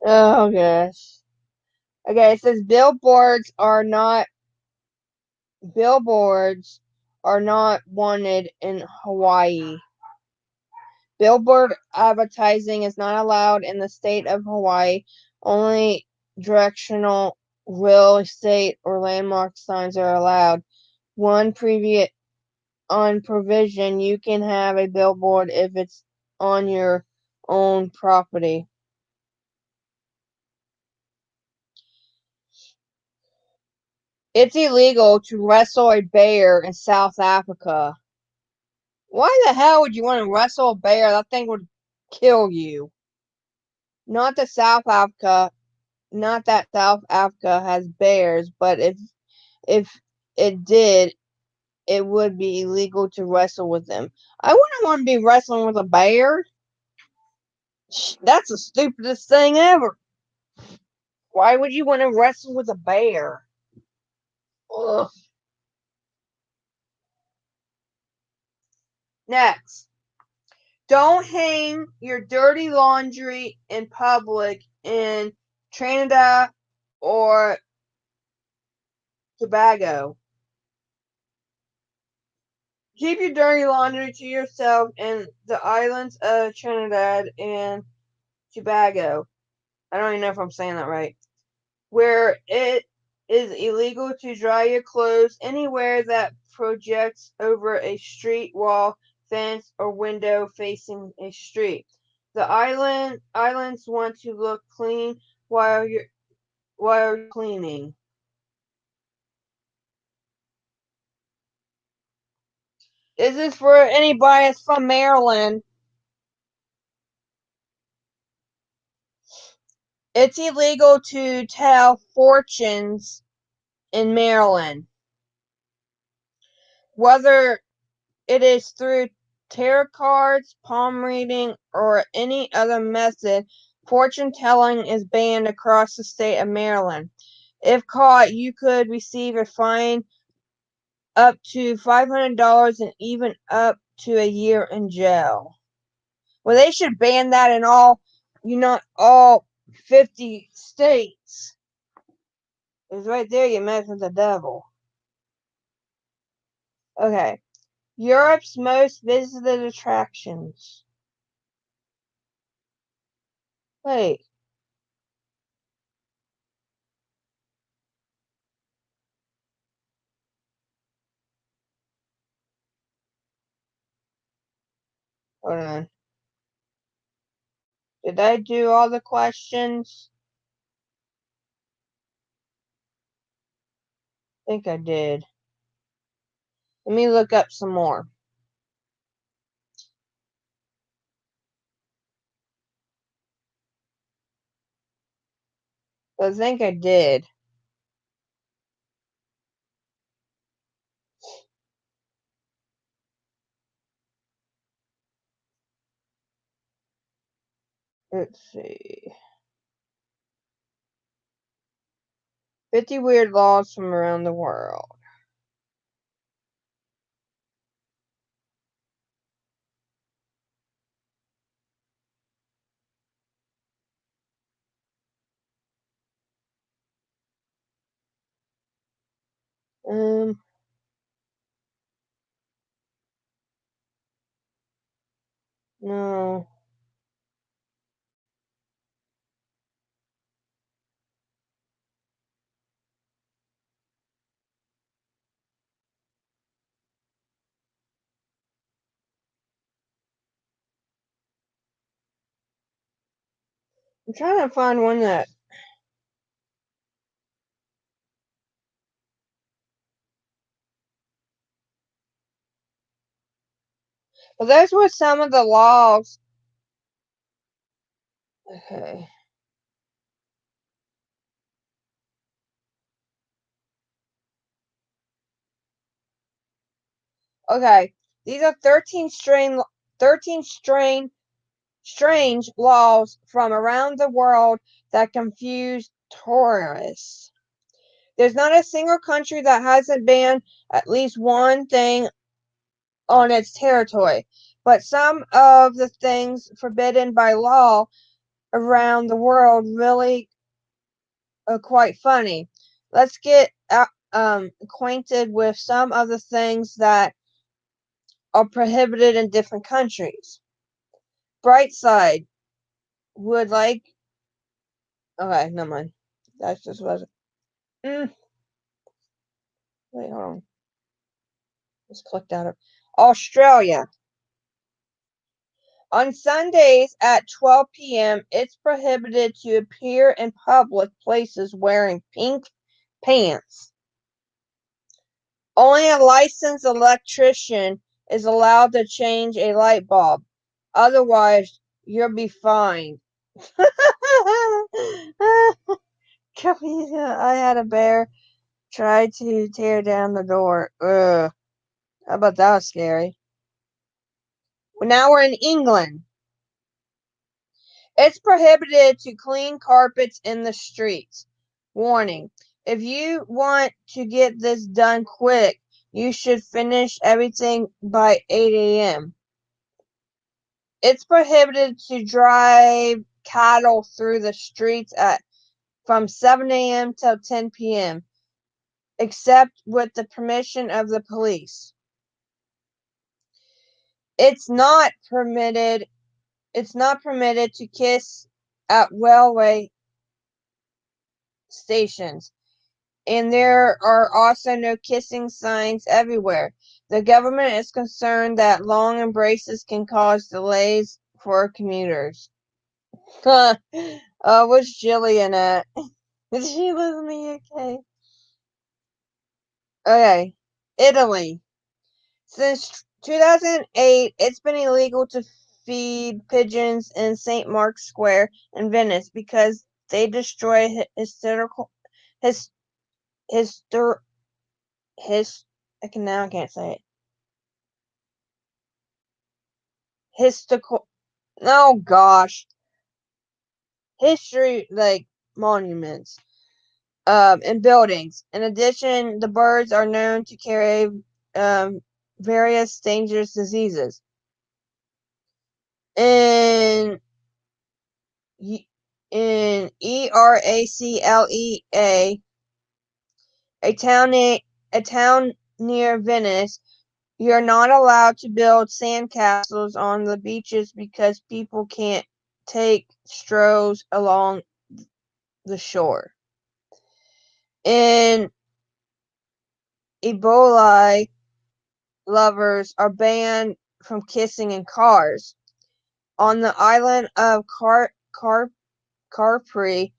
Oh gosh. Okay, it says billboards are not wanted in Hawaii. Billboard advertising is not allowed in the state of Hawaii. Only directional real estate or landmark signs are allowed. On provision, you can have a billboard if it's on your own property. It's illegal to wrestle a bear in South Africa. Why the hell would you want to wrestle a bear? That thing would kill you. Not that South Africa has bears, but if it did, it would be illegal to wrestle with them. I wouldn't want to be wrestling with a bear. That's the stupidest thing ever. Why would you want to wrestle with a bear? Ugh. Next. Don't hang your dirty laundry in public in Trinidad or Tobago. Keep your dirty laundry to yourself in the islands of Trinidad and Tobago. I don't even know if I'm saying that right. Where it is illegal to dry your clothes anywhere that projects over a street wall, fence, or window facing a street. The islands want to look clean while you're cleaning. This is for anybody that's from Maryland. It's illegal to tell fortunes in Maryland, whether it is through tarot cards, palm reading, or any other method. Fortune telling is banned across the state of Maryland. If caught, you could receive a fine up to $500 and even up to a year in jail. Well, they should ban that in all 50 states. It's right there, you mess with the devil. Okay. Europe's most visited attractions. Wait. Hold on. Did I do all the questions? I think I did. Let me look up some more. I think I did. Let's see. 50 weird laws from around the world. Um, no. I'm trying to find one that. Well, those were some of the laws. Okay. Okay. These are 13 strange laws from around the world that confuse tourists. There's not a single country that hasn't banned at least one thing on its territory, but some of the things forbidden by law around the world really are quite funny. Let's get acquainted with some of the things that are prohibited in different countries. Brightside would like. Okay, never mind. That's just wasn't. Wait, hold on. Just clicked out of Australia. On Sundays at 12 p.m., it's prohibited to appear in public places wearing pink pants. Only a licensed electrician is allowed to change a light bulb. Otherwise, you'll be fined. I had a bear try to tear down the door. Ugh. How about that was scary? Well, now we're in England. It's prohibited to clean carpets in the streets. Warning: if you want to get this done quick, you should finish everything by 8 a.m. It's prohibited to drive cattle through the streets from 7 a.m. till 10 p.m., except with the permission of the police. It's not permitted to kiss at railway stations, and there are also no kissing signs everywhere. The government is concerned that long embraces can cause delays for commuters. What's Jillian at? She lives in the UK. Okay. Italy. Since 2008, it's been illegal to feed pigeons in St. Mark's Square in Venice because they destroy historical his histor his I can't say it. Historical Oh gosh. History monuments and buildings. In addition, the birds are known to carry um, various dangerous diseases. In in Eraclea, a town near Venice, you're not allowed to build sandcastles on the beaches because people can't take strolls along the shore. In Ebola, lovers are banned from kissing in cars. On the island of Capri,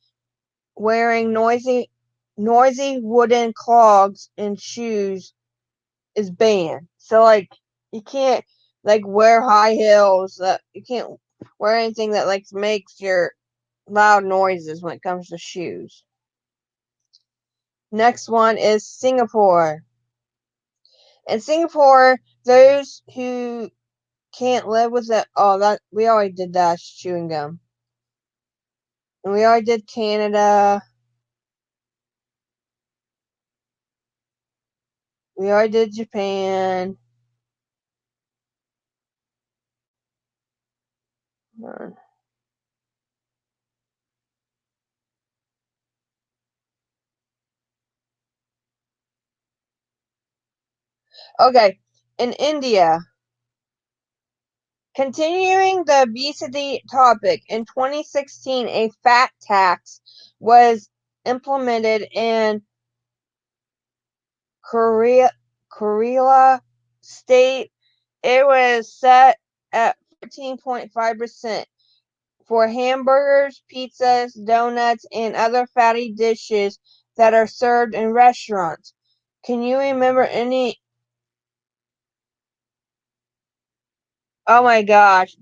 wearing noisy wooden clogs in shoes is banned. So you can't wear high heels. You can't wear anything that makes your loud noises when it comes to shoes. Next one is Singapore. In Singapore, those who can't live with it. Oh, that we already did that. Chewing gum. And we already did Canada. We already did Japan. Okay, in India. Continuing the obesity topic, in 2016, a fat tax was implemented in Kerala state. It was set at 14.5% for hamburgers, pizzas, donuts, and other fatty dishes that are served in restaurants. Can you remember any? Oh my gosh.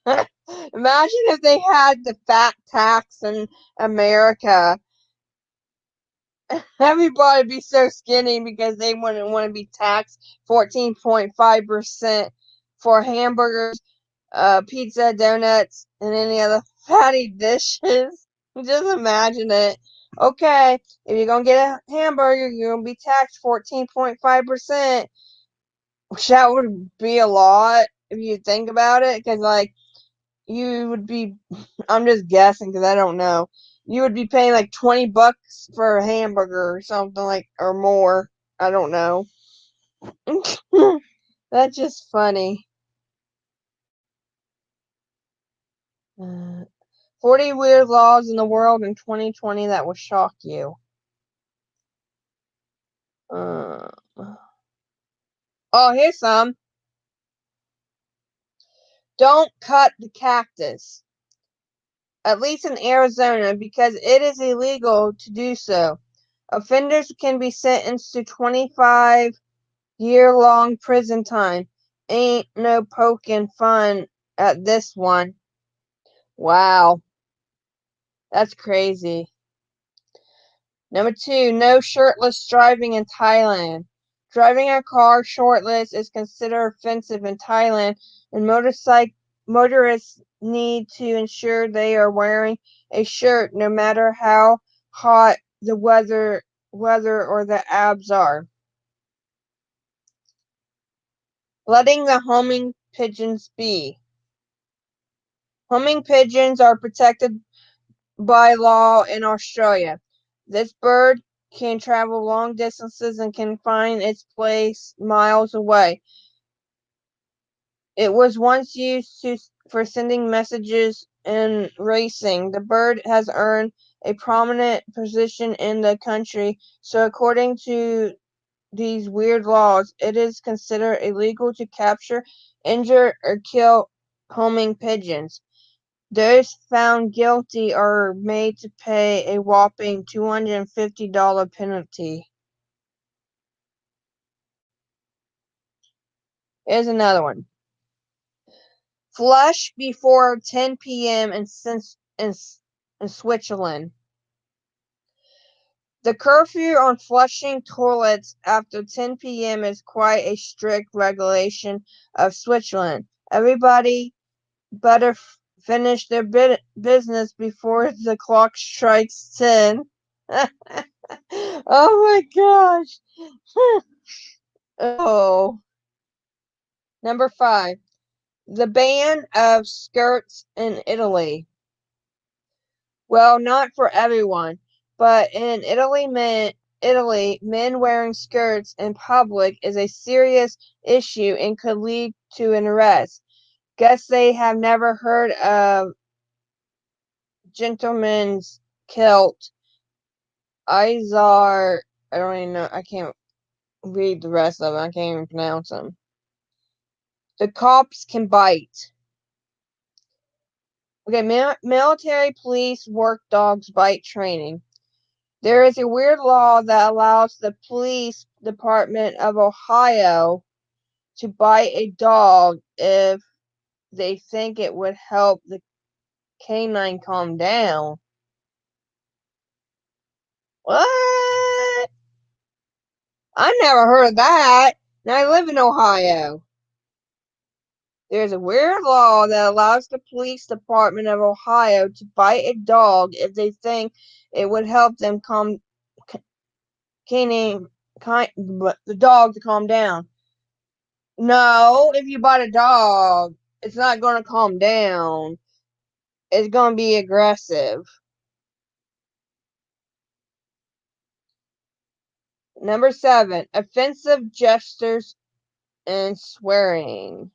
Imagine if they had the fat tax in America. Everybody would be so skinny because they wouldn't want to be taxed 14.5% for hamburgers, pizza, donuts, and any other fatty dishes. Just imagine it. Okay, if you're gonna get a hamburger, you're gonna be taxed 14.5%, which that would be a lot if you think about it, because you would be, I'm just guessing because I don't know. You would be paying $20 for a hamburger or something or more. I don't know. That's just funny. 40 weird laws in the world in 2020 that will shock you. Uh, oh, here's some. Don't cut the cactus. At least in Arizona, because it is illegal to do so. Offenders can be sentenced to 25-year-long prison time. Ain't no poking fun at this one. Wow, that's crazy. Number 2, no shirtless driving in Thailand. Driving a car shirtless is considered offensive in Thailand, and motorists need to ensure they are wearing a shirt no matter how hot the weather or the abs are. Letting the homing pigeons be. Homing pigeons are protected by law in Australia. This bird can travel long distances and can find its place miles away. It was once used for sending messages and racing. The bird has earned a prominent position in the country, so according to these weird laws, it is considered illegal to capture, injure, or kill homing pigeons. Those found guilty are made to pay a whopping $250 penalty. Here's another one. Flush before 10 p.m. in Switzerland. The curfew on flushing toilets after 10 p.m. is quite a strict regulation of Switzerland. Everybody better finish their business before the clock strikes 10. Oh my gosh. Oh. Number 5. The ban of skirts in Italy. Well, not for everyone, but in Italy, men wearing skirts in public is a serious issue and could lead to an arrest. Guess they have never heard of gentleman's kilt. Izar. I don't even know. I can't read the rest of it. I can't even pronounce them. The cops can bite. Okay, military police work dogs bite training. There is a weird law that allows the police department of Ohio to bite a dog if they think it would help the canine calm down. What? I never heard of that. And I live in Ohio. There's a weird law that allows the police department of Ohio to bite a dog if they think it would help them the dog to calm down. No, if you bite a dog, it's not going to calm down. It's going to be aggressive. Number 7, offensive gestures and swearing.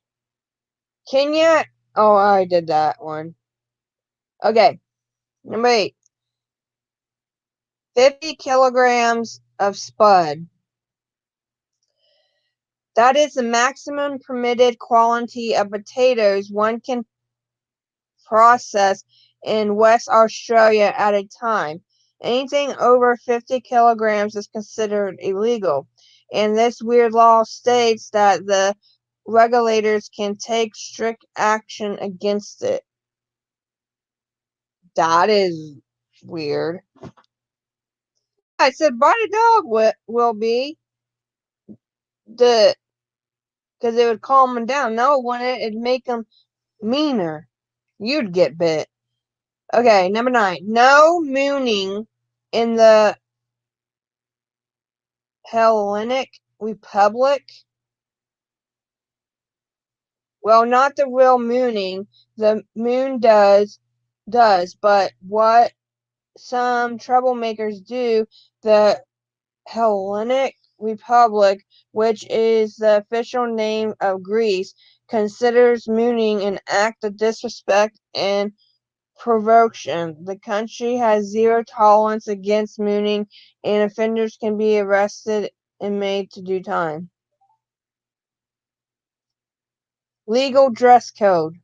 Kenya. Oh, I did that one. Okay. Number 8, 50 kilograms of spud. That is the maximum permitted quantity of potatoes one can process in West Australia at a time. Anything over 50 kilograms is considered illegal, and this weird law states that the regulators can take strict action against it. That is weird. I said bite a dog will be the because it would calm them down. No, it wouldn't. It'd make them meaner. You'd get bit. Okay, number 9. No mooning in the Hellenic Republic. Well, not the real mooning. The moon does, but what some troublemakers do, the Hellenic Republic, which is the official name of Greece, considers mooning an act of disrespect and provocation. The country has zero tolerance against mooning, and offenders can be arrested and made to do time. Legal dress code.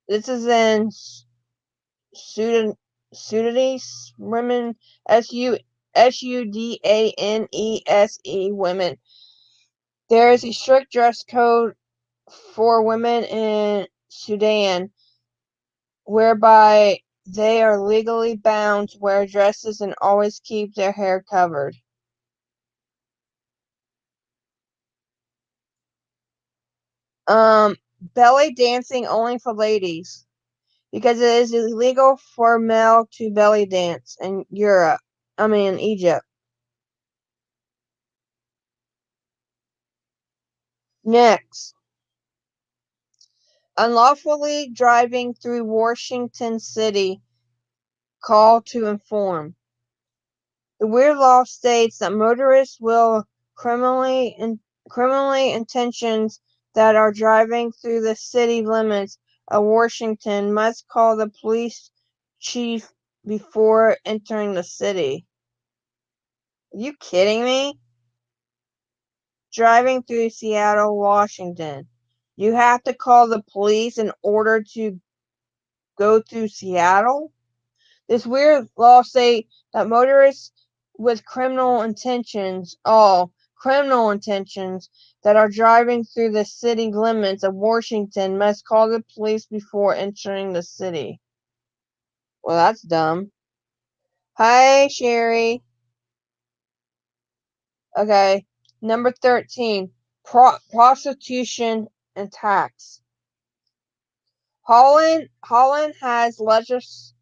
This is in Sudanese women, Sudanese women. There is a strict dress code for women in Sudan, whereby they are legally bound to wear dresses and always keep their hair covered. Belly dancing only for ladies, because it is illegal for male to belly dance in Egypt. Next, unlawfully driving through Washington City. Call to inform. The weird law states that motorists will criminally criminally intentions that are driving through the city limits of Washington must call the police chief before entering the city. Are you kidding me? Driving through Seattle, Washington. You have to call the police in order to go through Seattle? This weird law say that motorists with criminal intentions that are driving through the city limits of Washington must call the police before entering the city. Well, that's dumb. Hi, Sherry. Okay. Number 13. Prostitution and tax. Holland has legalized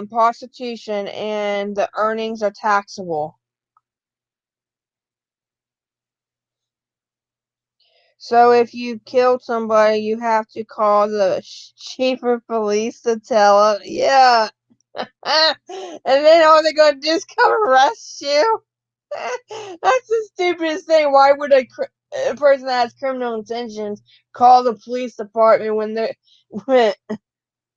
prostitution, and the earnings are taxable. So if you killed somebody, you have to call the chief of police to tell him. Yeah. And then all they're going to do is come arrest you? That's the stupidest thing. Why would a person that has criminal intentions call the police department when they're when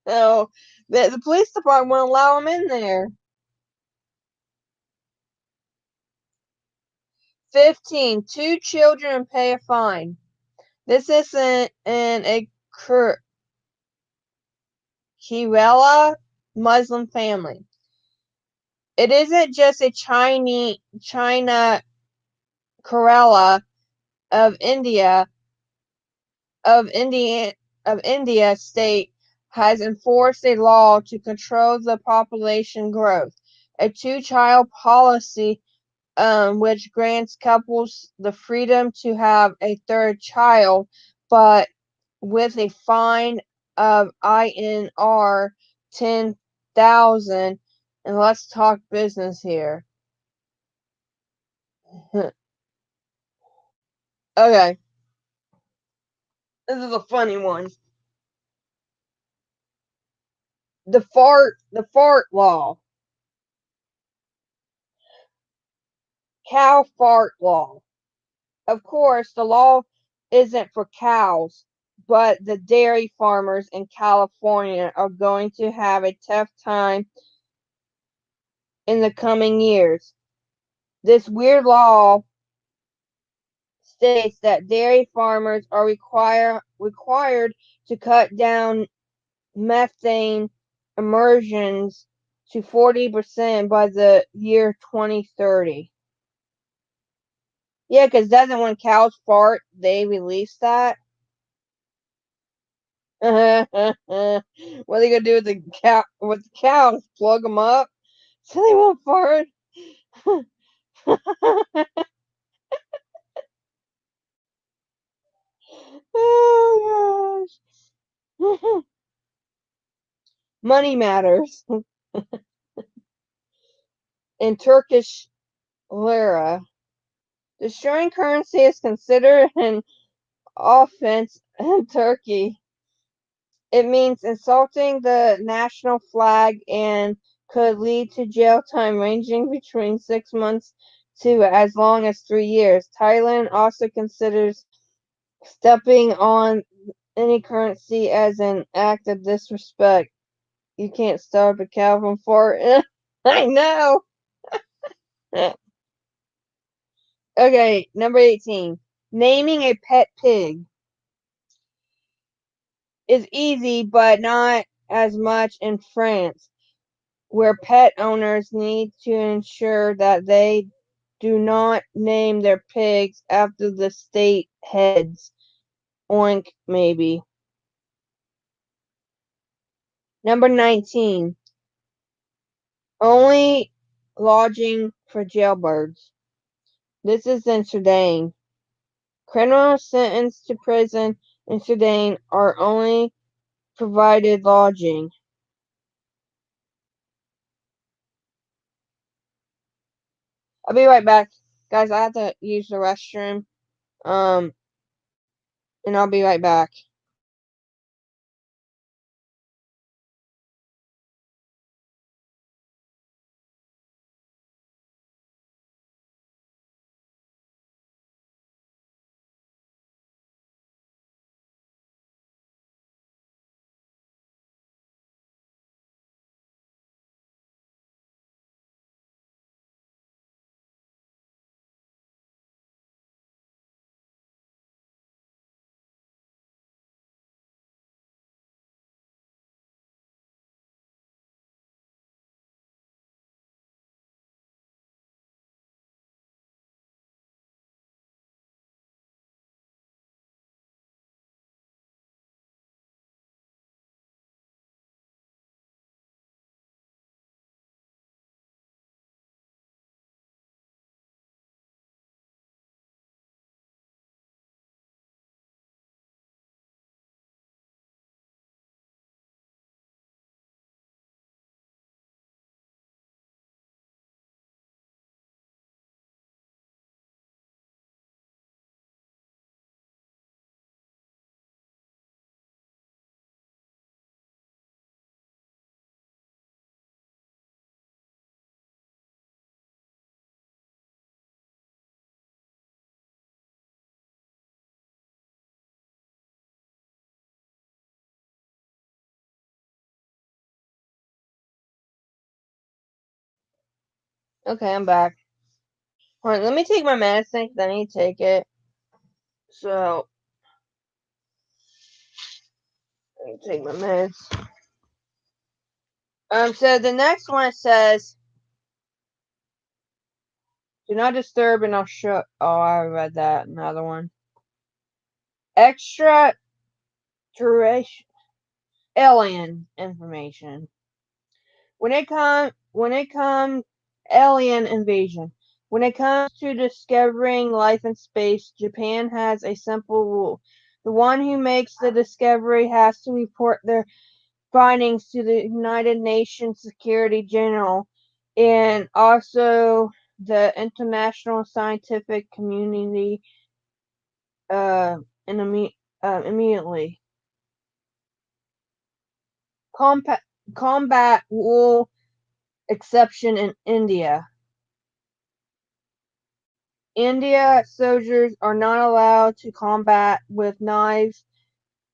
no, the police department won't allow them in there. 15. Two children pay a fine. This isn't in a Kerala Muslim family. It isn't just a China Kerala of India of India state has enforced a law to control the population growth. A two-child policy which grants couples the freedom to have a third child, but with a fine of INR 10,000. And let's talk business here. Okay, this is a funny one. The fart law. Cow fart law. Of course, the law isn't for cows, but the dairy farmers in California are going to have a tough time in the coming years. This weird law states that dairy farmers are required to cut down methane emissions to 40% by the year 2030. Yeah, because doesn't when cows fart, they release that? What are they gonna do with the cows? Plug them up so they won't fart? Oh gosh. Money matters in Turkish lira. Destroying currency is considered an offense in Turkey. It means insulting the national flag and could lead to jail time ranging between 6 months to as long as 3 years. Thailand also considers stepping on any currency as an act of disrespect. You can't stop a cow from farting. I know. Okay, number 18. Naming a pet pig is easy, but not as much in France, where pet owners need to ensure that they do not name their pigs after the state heads. Oink, maybe. Number 19. Only lodging for jailbirds. This is in Sudan. Criminals sentenced to prison in Sudan are only provided lodging. I'll be right back. Guys, I have to use the restroom. Um, and I'll be right back. Okay, I'm back. Alright, let me take my medicine because I need to take it. So, let me take my meds. So the next one says, do not disturb and I'll show. Oh, I read that. Another one. Extra alien information. When it comes alien invasion. When it comes to discovering life in space, Japan has a simple rule. The one who makes the discovery has to report their findings to the United Nations Secretary General and also the international scientific community uh, immediately. Combat rule exception in India. India soldiers are not allowed to combat with knives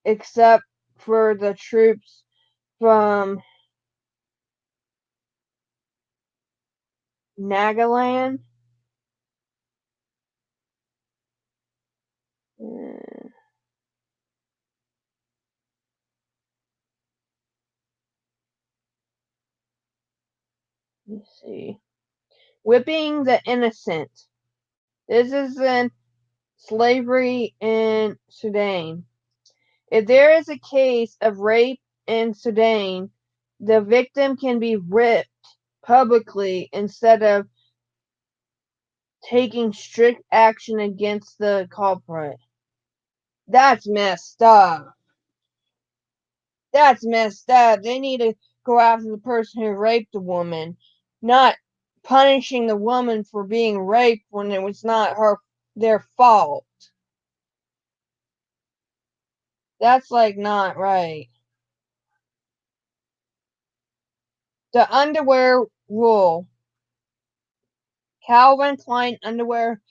except for the troops from Nagaland. Let me see. Whipping the innocent. This is in slavery in Sudan. If there is a case of rape in Sudan, the victim can be whipped publicly instead of taking strict action against the culprit. That's messed up. That's messed up. They need to go after the person who raped the woman, not punishing the woman for being raped when it was not their fault. That's like not right. The underwear rule. Calvin Klein underwear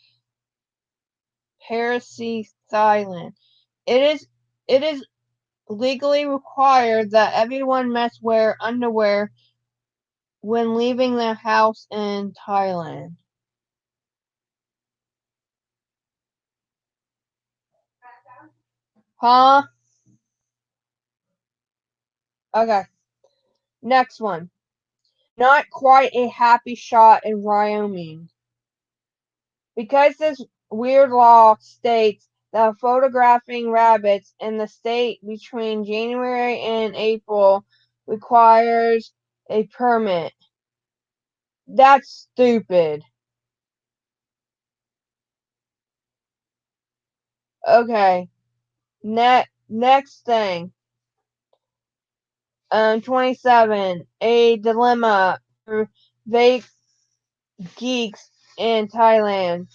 parasythylene. It is legally required that everyone must wear underwear when leaving their house in Thailand. Huh? Okay. Next one. Not quite a happy shot in Wyoming. Because this weird law states that photographing rabbits in the state between January and April requires a permit. That's stupid. Okay. Next thing. 27. A dilemma for vape geeks in Thailand.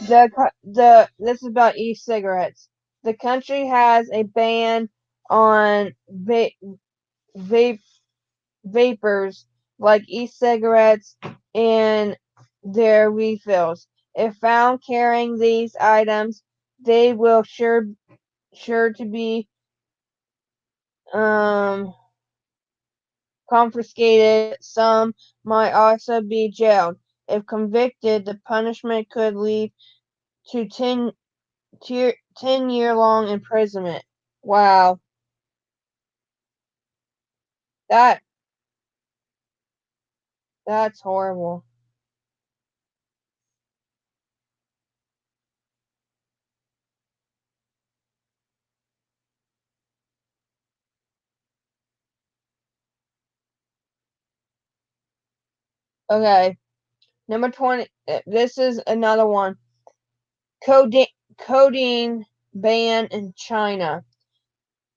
This is about e-cigarettes. The country has a ban on vape vapors like e-cigarettes and their refills. If found carrying these items, they will sure to be um confiscated. Some might also be jailed. If convicted, the punishment could lead to 10-year long imprisonment. Wow, that that's horrible. Okay, number 20. This is another one. Codeine ban in China.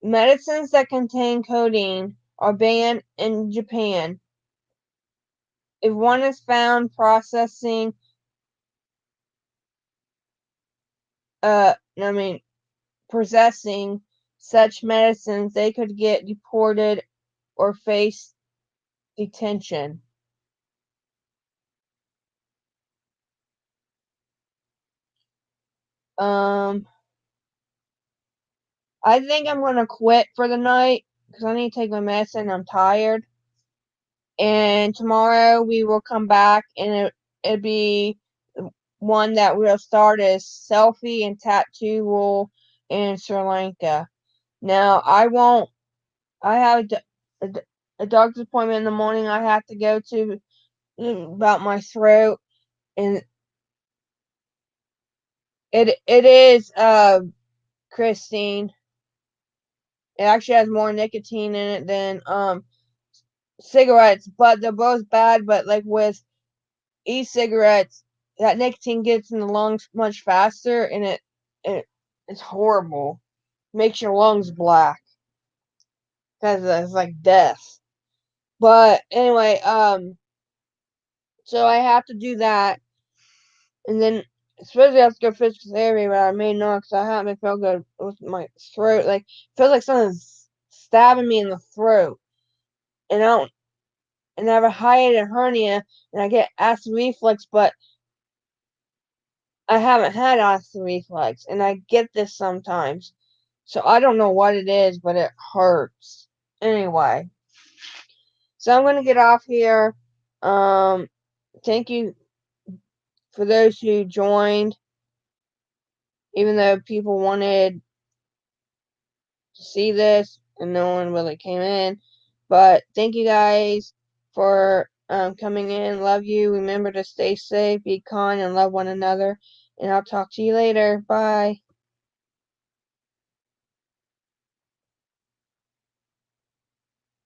Medicines that contain codeine are banned in Japan. If one is found I mean, possessing such medicines, they could get deported or face detention. Um, I think I'm gonna quit for the night because I need to take my medicine. I'm tired. And tomorrow we will come back, and it'll be one that we'll start as selfie and tattoo rule in Sri Lanka. Now, I have a doctor's appointment in the morning I have to go to about my throat, and it is, Christine. It actually has more nicotine in it than, cigarettes, but they're both bad, but like with e-cigarettes, that nicotine gets in the lungs much faster, and it's horrible. Makes your lungs black because it's like death. But anyway, so I have to do that, and then supposedly I have to go physical therapy, but I may not because I haven't felt good with my throat. Like, it feels like something's stabbing me in the throat, and I have a hiatal hernia, and I get acid reflux, but I haven't had acid reflux, and I get this sometimes. So I don't know what it is, but it hurts. Anyway, so I'm gonna get off here. Um, Thank you for those who joined, even though people wanted to see this and no one really came in. But thank you guys for coming in. Love you. Remember to stay safe, be kind, and love one another. And I'll talk to you later. Bye.